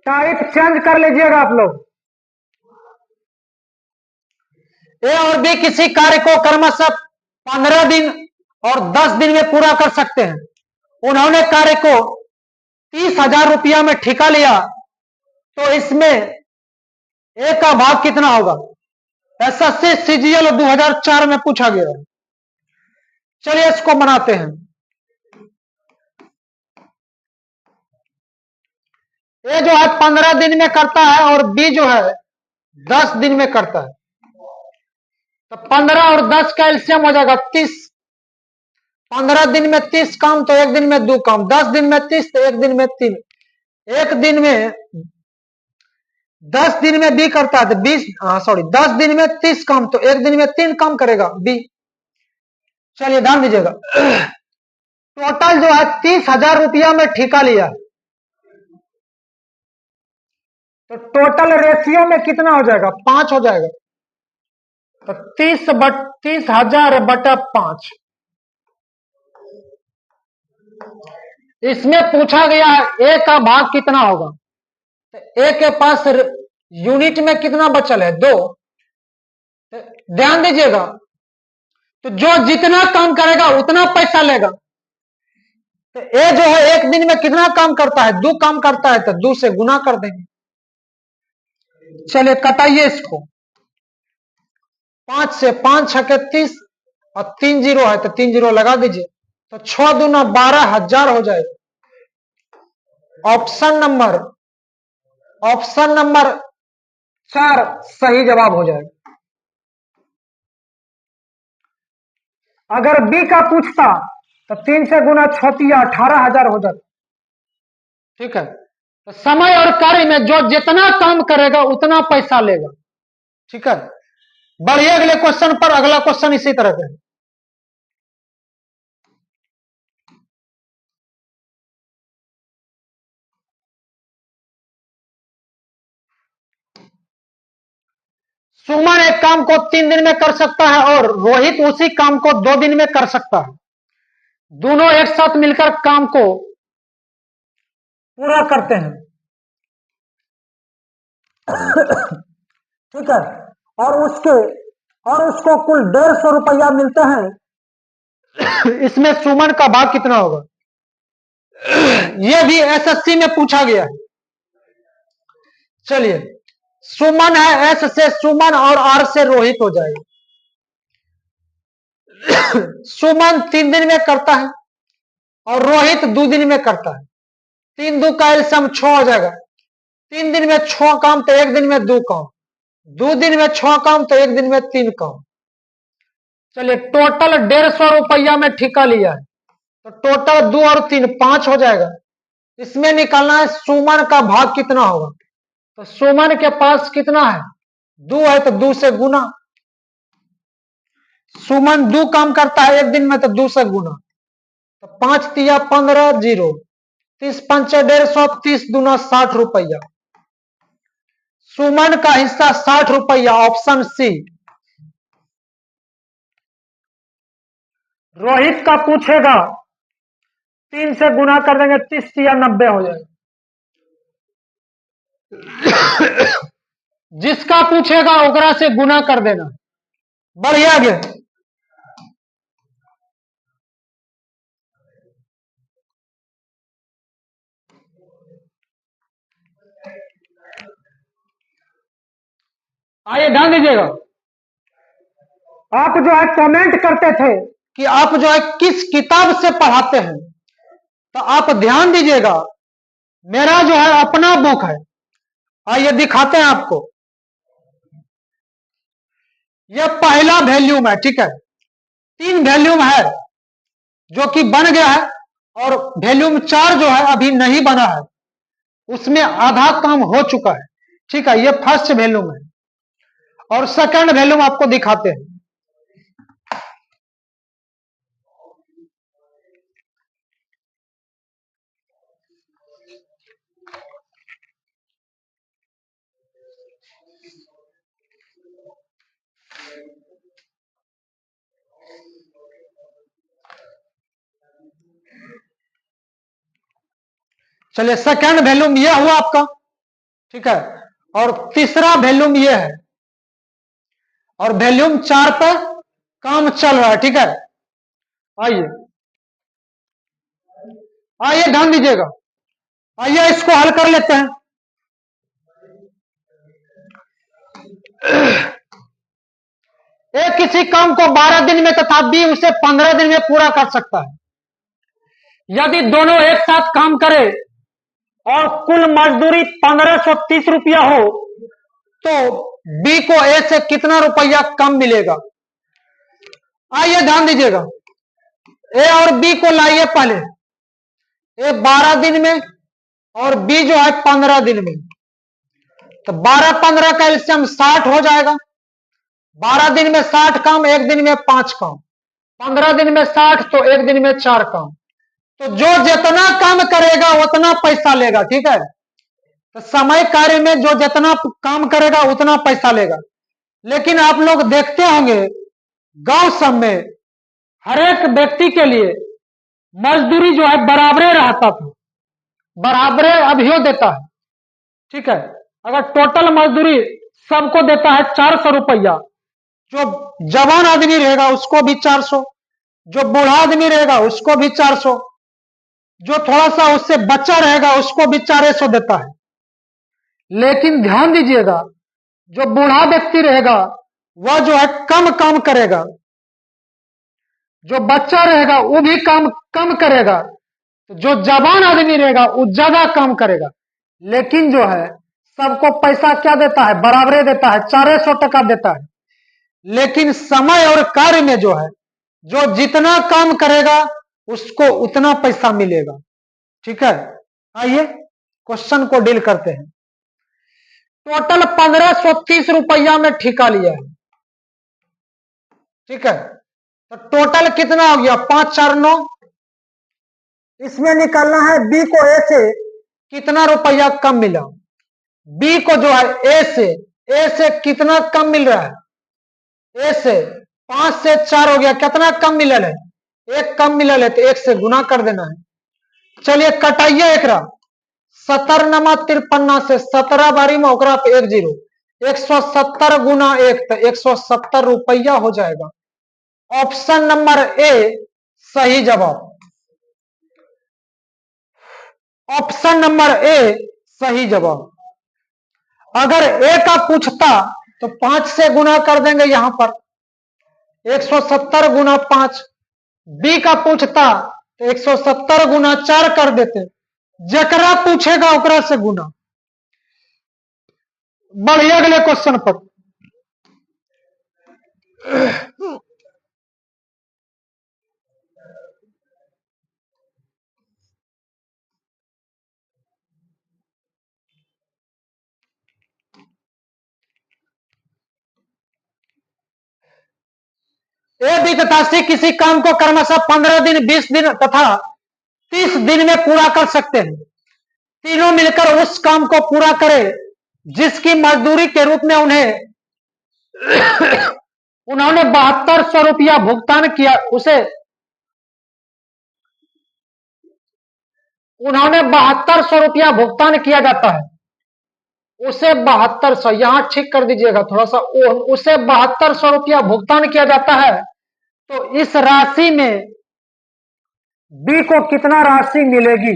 टाइप चेंज कर लीजिएगा आप लोग। ए और बी किसी कार्य को क्रमशः 15 दिन और 10 दिन में पूरा कर सकते हैं। उन्होंने कार्य को 30,000 रुपया में ठेका लिया, तो इसमें ए का भाग कितना होगा? एसएससी सीजीएल 2004 में पूछा गया है। चलिए इसको बनाते हैं। ए जो है 15 दिन में करता है और बी जो है 10 दिन में करता है, तो 15 और 10 का एलसीएम हो जाएगा 30। 15 दिन में 30 काम तो एक दिन में 2 काम, 10 दिन में 30 तो एक दिन में 3। एक दिन में 10 दिन में बी करता है तो 10 दिन में 30 काम तो एक दिन में 3 काम करेगा बी। चलिए ध्यान दीजिएगा। टोटल जो है 30,000 रुपया में ठेका लिया, तो टोटल रेशियो में कितना हो जाएगा? 5 हो जाएगा। तो 30,000 बटा 5। इसमें पूछा गया है ए का भाग कितना होगा, तो ए के पास यूनिट में कितना बचल है? 2। ध्यान दीजिएगा, तो जो जितना काम करेगा उतना पैसा लेगा। तो ए जो है एक दिन में कितना काम करता है? 2 काम करता है, तो 2 से गुना कर देंगे। चलिए कटाइए इसको। 5 से 5 छके 30 और 3 जीरो है तो 3 जीरो लगा दीजिए, तो 6 दूना 12,000 हो जाएगा। ऑप्शन नंबर 4 सही जवाब हो जाएगा। अगर बी का पूछता तो 3 से गुना 6 18,000 हो जाता। ठीक है, तो समय और कार्य में जो जितना काम करेगा उतना पैसा लेगा। ठीक है, बढ़िए अगले क्वेश्चन पर। अगला क्वेश्चन इसी तरह का है। सुमन एक काम को 3 दिन में कर सकता है और रोहित उसी काम को 2 दिन में कर सकता है। दोनों एक साथ मिलकर काम को पूरा करते हैं। ठीक है, और उसको कुल 150 रुपया मिलते हैं। इसमें सुमन का भाग कितना होगा? यह भी एसएससी में पूछा गया है। चलिए, सुमन है, एस से सुमन और आर से रोहित हो जाएगा। सुमन 3 दिन में करता है और रोहित 2 दिन में करता है। 3 2 का एलसीएम 6 हो जाएगा। 3 दिन में 6 काम तो एक दिन में 2 काम, 2 दिन में 6 काम तो एक दिन में 3 काम। चलिए, टोटल 150 रुपया में ठेका लिया है, तो टोटल 2 और 3 5 हो जाएगा। इसमें निकालना है सुमन का भाग कितना होगा। तो सुमन के पास कितना है? 2 है तो 2 से गुना। सुमन 2 काम करता है एक दिन में, तो 2 से गुना। तो 5 तिया 15 जीरो, 30 पंचे 150, 30 दूना 60 रुपया। सुमन का हिस्सा 60 रुपया, ऑप्शन सी। रोहित का पूछेगा 3 से गुना कर देंगे, 30 तिया 90 हो जाएगा। जिसका पूछेगा ओकरा से गुना कर देना। बढ़िया गया। आइए ध्यान दीजिएगा। आप जो है कमेंट करते थे कि आप जो है किस किताब से पढ़ाते हैं, तो आप ध्यान दीजिएगा। मेरा जो है अपना बुक है। आइए दिखाते हैं आपको। यह पहला वॉल्यूम है। ठीक है, 3 वॉल्यूम है जो कि बन गया है, और वॉल्यूम 4 जो है अभी नहीं बना है, उसमें आधा काम हो चुका है। ठीक है, ये फर्स्ट वॉल्यूम है, और सेकंड वॉल्यूम आपको दिखाते हैं। चलिए, सेकंड वॉल्यूम यह हुआ आपका। ठीक है, और तीसरा वॉल्यूम ये है, और वॉल्यूम 4 पर काम चल रहा है। ठीक है, आइए आइए ध्यान दीजिएगा, आइए इसको हल कर लेते हैं। ए किसी काम को 12 दिन में तथा बी उसे 15 दिन में पूरा कर सकता है। यदि दोनों एक साथ काम करें और कुल मजदूरी 1530 रुपया हो, तो बी को ए से कितना रुपया कम मिलेगा? आइए ध्यान दीजिएगा, ए और बी को लाइए पहले, ए 12 दिन में और बी जो है 15 दिन में, तो 12-15 का एलसीएम 60 हो जाएगा। 12 दिन में 60 काम, एक दिन में 5 काम, 15 दिन में 60 तो एक दिन में 4 काम, तो जो जितना काम करेगा उतना पैसा लेगा। ठीक है, तो समय कार्य में जो जितना काम करेगा उतना पैसा लेगा। लेकिन आप लोग देखते होंगे गांव सब में हर एक व्यक्ति के लिए मजदूरी जो है बराबरे रहता था, बराबरे अभियो देता है। ठीक है, अगर टोटल मजदूरी सबको देता है 400 रुपया, जो जवान आदमी रहेगा उसको भी 400, जो बूढ़ा आदमी रहेगा उसको भी 400, जो थोड़ा सा उससे बच्चा रहेगा उसको भी 400 देता है। लेकिन ध्यान दीजिएगा, जो बूढ़ा व्यक्ति रहेगा वह जो है कम काम करेगा, जो बच्चा रहेगा वो भी काम कम करेगा, जो जवान आदमी रहेगा वो ज्यादा काम करेगा। लेकिन जो है सबको पैसा क्या देता है? बराबरे देता है, 400 टका देता है। लेकिन समय और कार्य में जो है, जो जितना काम करेगा उसको उतना पैसा मिलेगा। ठीक है, आइए क्वेश्चन को डील करते हैं। टोटल 1530 रुपया में ठेका लिया है। ठीक है, तो टोटल कितना हो गया? 5 4 9। इसमें निकालना है बी को ए से कितना रुपया कम मिला। बी को जो है ए से कितना कम मिल रहा है? ए से 5 से 4 हो गया, कितना कम मिलल है? 1 कम मिलल है, तो 1 से गुना कर देना है। चलिए कटाइए एकरा, 70 नमा 53 से 17 बारी में ओकरा पे 1 0, 170 गुना 1 तो 170 रुपया हो जाएगा। ऑप्शन नंबर ए सही जवाब। ऑप्शन नंबर ए सही जवाब। अगर ए का पूछता तो 5 से गुना कर देंगे, यहां पर 170 गुना 5। बी का पूछता तो 170 गुना 4 कर देते, जकरा पूछेगा ओकरा से गुना। बढ़िए अगले क्वेश्चन पर। ए बी तथा सी किसी काम को क्रमशः 15 दिन, 20 दिन तथा 30 दिन में पूरा कर सकते हैं। तीनों मिलकर उस काम को पूरा करें जिसकी मजदूरी के रूप में उन्होंने 7200 रुपया भुगतान किया, उसे उन्होंने 7200 रुपया भुगतान किया जाता है। उसे 7200, यहां ठीक कर दीजिएगा थोड़ा सा, उसे 7200 रुपया भुगतान किया जाता है। तो इस राशि में बी को कितना राशि मिलेगी?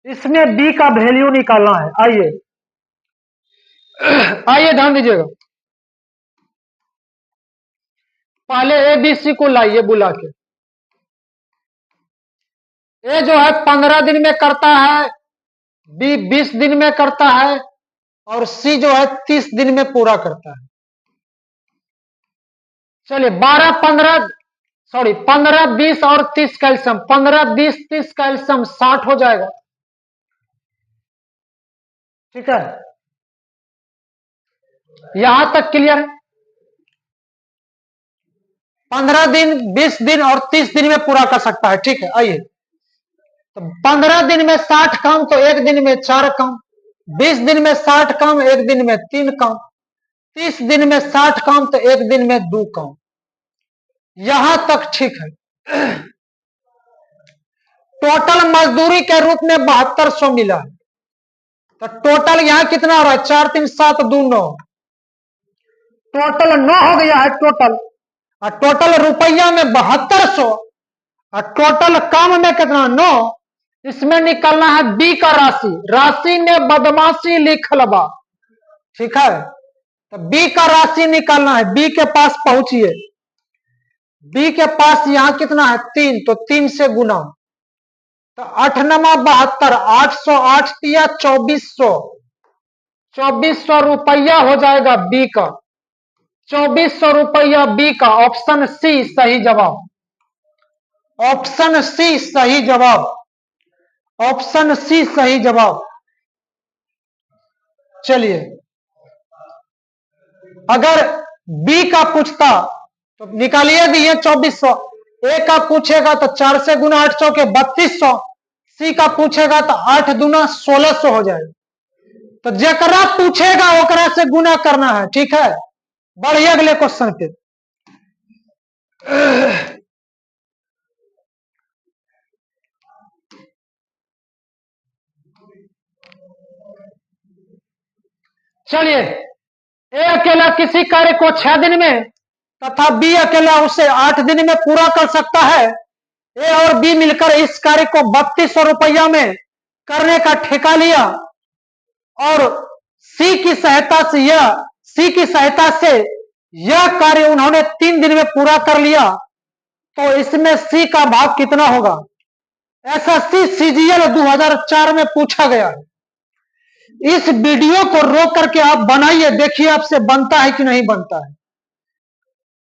इसमें बी का वैल्यू निकालना है। आइए आइए ध्यान दीजिएगा, पहले ए बी सी को लाइए बुला के। ए जो है 15 दिन में करता है, बी 20 दिन में करता है, और सी जो है 30 दिन में पूरा करता है। चलिए 15 20 और 30 का एलसीएम, 15 20 30 का एलसीएम 60 हो जाएगा। ठीक है, यहां तक क्लियर है? 15 दिन, 20 दिन और 30 दिन में पूरा कर सकता है। ठीक है, आइए, तो 15 दिन में 60 काम तो एक दिन में 4 काम, 20 दिन में 60 काम एक दिन में 3 काम, 30 दिन में 60 काम तो एक दिन में 2 काम। यहां तक ठीक है। टोटल मजदूरी के रूप में 7200 मिला है। तो टोटल यहां कितना हो रहा है, 4 3 7 2 9, टोटल 9 हो गया है टोटल। और टोटल रुपया में 7200, और टोटल काम में कितना 9। इसमें निकलना है बी का राशि, राशि में बदमाशी लिखल बा, ठीक है। तो बी का राशि निकालना है, बी के पास पहुंचिए। बी के पास यहां कितना है 3, तो 3 से गुना, तो 8 नमा 72, 808 दिया 2400, 2400 रुपया हो जाएगा बी का, 2400 रुपया बी का। ऑप्शन सी सही जवाब, ऑप्शन सी सही जवाब, ऑप्शन सी सही जवाब। चलिए, अगर बी का पूछता तो निकालिए दिए 2400, ए का पूछेगा तो 4 से गुना 8 चौके 3200, सी का पूछेगा तो 8 दूना 1600 हो जाएगा। तो जकरा पूछेगा ओकरा से गुना करना है, ठीक है। बढ़िए अगले क्वेश्चन पे। चलिए, ए अकेला किसी कार्य को 6 दिन में तथा बी अकेला उसे 8 दिन में पूरा कर सकता है। ए और बी मिलकर इस कार्य को 3200 रुपया में करने का ठेका लिया और सी की सहायता से यह कार्य उन्होंने 3 दिन में पूरा कर लिया, तो इसमें सी का भाग कितना होगा। एसएससी सीजीएल 2004 में पूछा गया है। इस वीडियो को रोक करके आप बनाइए, देखिए आपसे बनता है कि नहीं बनता है,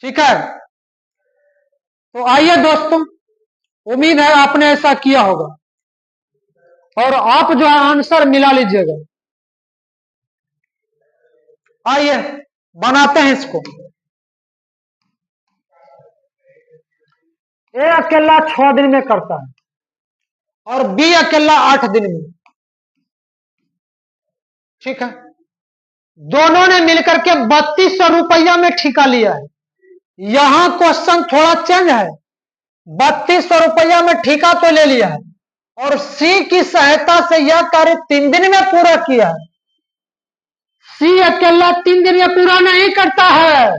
ठीक है। तो आइए दोस्तों, उम्मीद है आपने ऐसा किया होगा और आप जो है आंसर मिला लीजिएगा। आइए बनाते हैं इसको। ए अकेला 6 दिन में करता है और बी अकेला 8 दिन में, ठीक है। दोनों ने मिलकर के 3200 रुपया में ठेका लिया है। यहां क्वेश्चन थोड़ा चेंज है, 3200 रुपया में ठेका तो ले लिया है और सी की सहायता से यह कार्य 3 दिन में पूरा किया है। सी अकेला 3 दिन में पूरा नहीं करता है,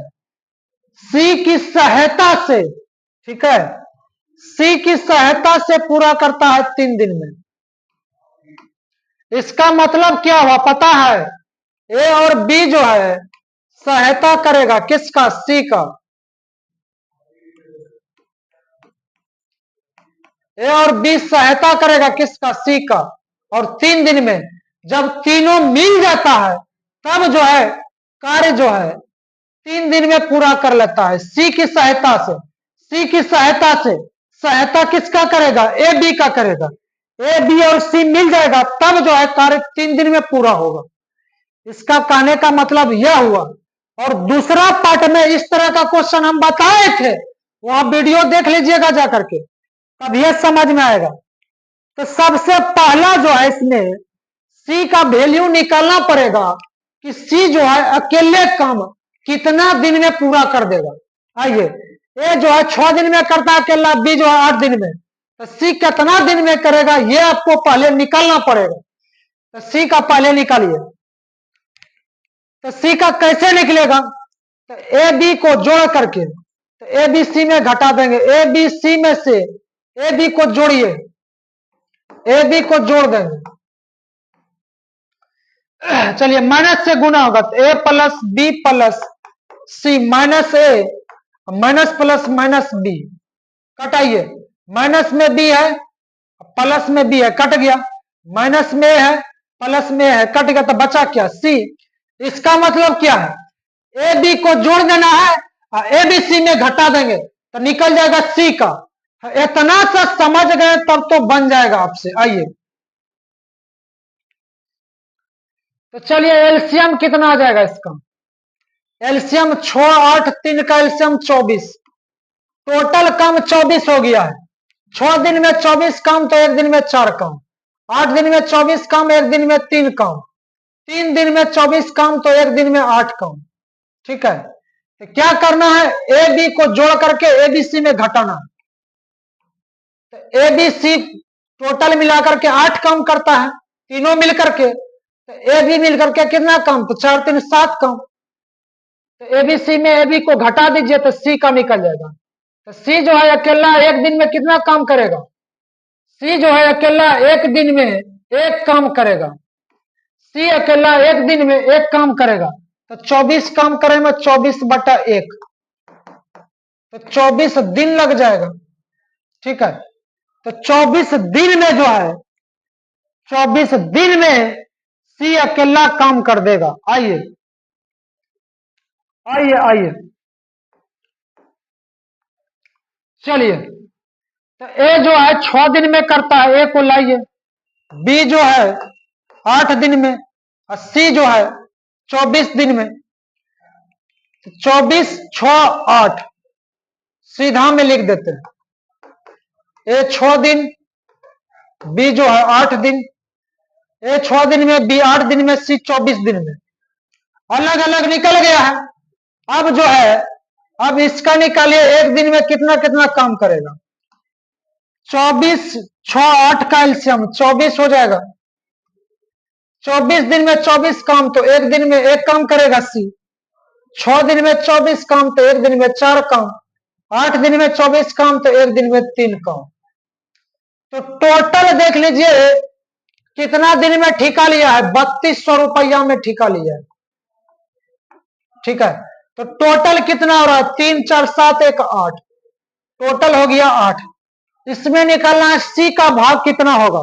सी की सहायता से, ठीक है, सी की सहायता से पूरा करता है 3 दिन में। इसका मतलब क्या हुआ पता है, ए और बी जो है सहायता करेगा किसका, सी का। ए और बी सहायता करेगा किसका, सी का। और 3 दिन में जब तीनों मिल जाता है तब जो है कार्य जो है 3 दिन में पूरा कर लेता है सी की सहायता से। सी की सहायता से, सहायता किसका करेगा, ए बी का करेगा। ए बी और सी मिल जाएगा तब जो है कार्य 3 दिन में पूरा होगा। इसका कहने का मतलब यह हुआ। और दूसरा पार्ट में इस तरह का क्वेश्चन हम बताए थे, वहां वीडियो देख लीजिएगा जाकर के, तब यह समझ में आएगा। तो सबसे पहला जो है इसमें सी का वैल्यू निकालना पड़ेगा कि सी जो है अकेले काम कितना दिन में पूरा कर देगा। आइए, ए जो है 6 दिन में करता है अकेला, बी जो है 8 दिन में, तो सी कितना दिन में करेगा ये आपको पहले निकालना पड़ेगा। तो सी का पहले निकालिए। तो सी का कैसे निकलेगा, तो ए बी को जोड़ करके, तो ए बी सी में घटा देंगे। ए बी सी में से ए बी को जोड़िए, ए बी को जोड़ देंगे। चलिए, माइनस से गुना होगा तो A plus B plus C minus A minus plus minus B, कटाइए। माइनस में बी है, प्लस में बी है, कट गया। माइनस में है, प्लस में है, कट गया, तो बचा क्या, सी। इसका मतलब क्या है, ए बी को जोड़ देना है और ए बी सी में घटा देंगे तो निकल जाएगा सी का। इतना सा समझ गए तब तो बन जाएगा आपसे। आइए, तो चलिए एलसीएम कितना आ जाएगा इसका, एलसीएम 6 8 3 का एलसीएम 24, टोटल काम 24 हो गया है। 6 दिन में 24 काम तो 1 दिन में 4 काम, 8 दिन में 24 काम 1 दिन में 3 काम, 3 दिन में 24 काम तो 1 दिन में 8 काम, ठीक है। तो क्या करना है, ए बी को जोड़ करके ए बी सी में घटाना। तो ए बी सी टोटल मिलाकर के 8 काम करता है तीनों मिलकर के, तो ए बी मिलकर के कितना काम, तो 4 3 7 काम। तो एबीसी में ए बी को घटा दीजिए तो सी का निकल जाएगा। तो सी जो है अकेला एक दिन में कितना काम करेगा, सी जो है अकेला एक दिन में एक काम करेगा, सी अकेला एक दिन में एक काम करेगा। तो 24 काम करे में 24/1, तो 24 दिन लग जाएगा। ठीक है, तो 24 दिन में जो है 24 दिन में सी अकेला काम कर देगा। आइए आइए आइए, चलिए, तो ए जो है 6 दिन में करता है, ए को लाइए। बी जो है 8 दिन में, और सी जो है 24 दिन में। 24 6 8 सीधा में लिख देते हैं। ए 6 दिन, बी जो है 8 दिन। ए 6 दिन में, बी 8 दिन में, सी 24 दिन में। अलग अलग निकल गया है। अब जो है अब इसका निकालिए, एक दिन में कितना कितना काम करेगा। 24 6 8 का एलसीएम 24 हो जाएगा। 24 दिन में 24 काम, तो एक दिन में एक काम करेगा सी। 6 दिन में 24 काम, तो एक दिन में 4 काम। 8 दिन में 24 काम, तो एक दिन में 3 काम। तो टोटल देख लीजिए कितना दिन में ठेका लिया है, 3200 रुपया में ठेका लिया है। ठीक है, तो टोटल कितना हो रहा है, 3 4 7 1 8, टोटल हो गया 8। इसमें निकालना है सी का भाग कितना होगा,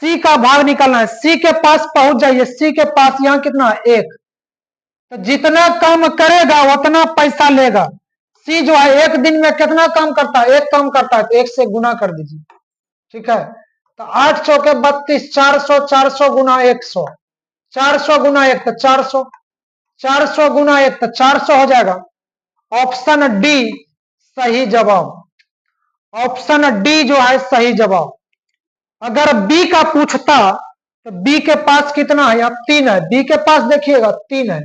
सी का भाग निकालना है। सी के पास पहुंच जाइए, सी के पास यहां कितना है 1, तो जितना काम करेगा उतना पैसा लेगा। सी जो है एक दिन में कितना काम करता है, एक काम करता है, तो 1 से गुना कर दीजिए। ठीक है, तो 8 चौके 32, 400, 400 गुना 100, 400 गुना 1 तो 400, 400 गुना 1 तो 400 हो जाएगा। ऑप्शन डी सही जवाब, ऑप्शन डी जो है सही जवाब। अगर बी का पूछता तो बी के पास कितना है, अब 3 है, बी के पास देखिएगा 3 है।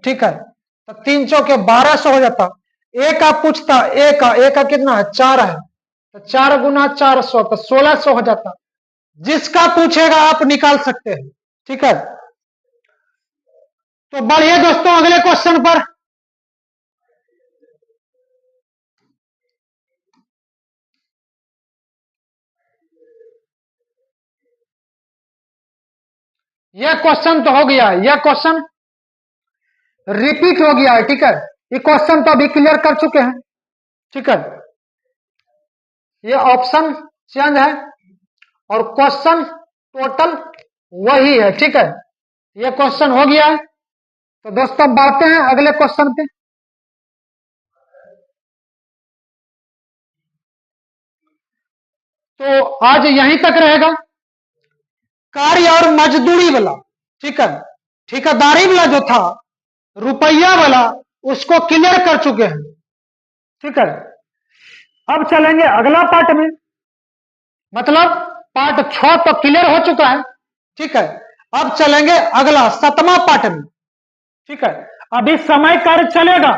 ठीक है, तो 3 चौके 1200 हो जाता। ए का पूछता, ए का कितना है 4 है, तो 4 गुना 400 तो 1600 हो जाता। जिसका पूछेगा आप निकाल सकते हैं। ठीक है, तो बढ़िए दोस्तों अगले क्वेश्चन पर। यह क्वेश्चन तो हो गया है, यह क्वेश्चन रिपीट हो गया है। ठीक है, ये क्वेश्चन तो अभी क्लियर कर चुके हैं। ठीक है, ये ऑप्शन चेंज है और क्वेश्चन टोटल वही है। ठीक है, ये क्वेश्चन हो गया है। तो दोस्तों बढ़ते हैं अगले क्वेश्चन पे। तो आज यहीं तक रहेगा कार्य और मजदूरी वाला। ठीक है, ठेकेदारी वाला जो था रुपया वाला उसको क्लियर कर चुके हैं। ठीक है, अब चलेंगे अगला पार्ट में, मतलब पार्ट 6 तो क्लियर हो चुका है। ठीक है, अब चलेंगे अगला 7वां पार्ट में। ठीक है, अभी समय कार्य चलेगा,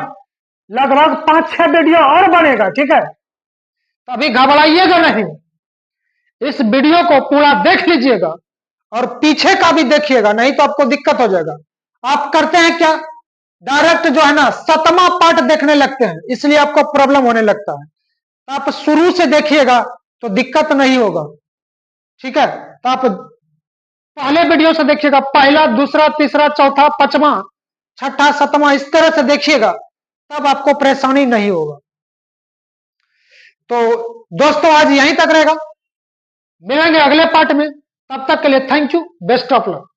लगभग 5-6 वीडियो और बनेगा। ठीक है, तो अभी घबराइएगा नहीं, इस वीडियो को पूरा देख लीजिएगा और पीछे का भी देखिएगा, नहीं तो आपको दिक्कत हो जाएगा। आप करते हैं क्या, डायरेक्ट जो है ना 7वां पार्ट देखने लगते हैं, इसलिए आपको प्रॉब्लम होने लगता है। तो आप शुरू से देखिएगा तो दिक्कत नहीं होगा। ठीक है, तो आप पहले वीडियो से देखिएगा, पहला दूसरा तीसरा चौथा 5वां 6ठा 7वां इस तरह से देखिएगा, तब आपको परेशानी नहीं होगा। तो दोस्तों आज यहीं तक रहेगा, मिलेंगे अगले पार्ट में। तब तक के लिए thank you, best of luck.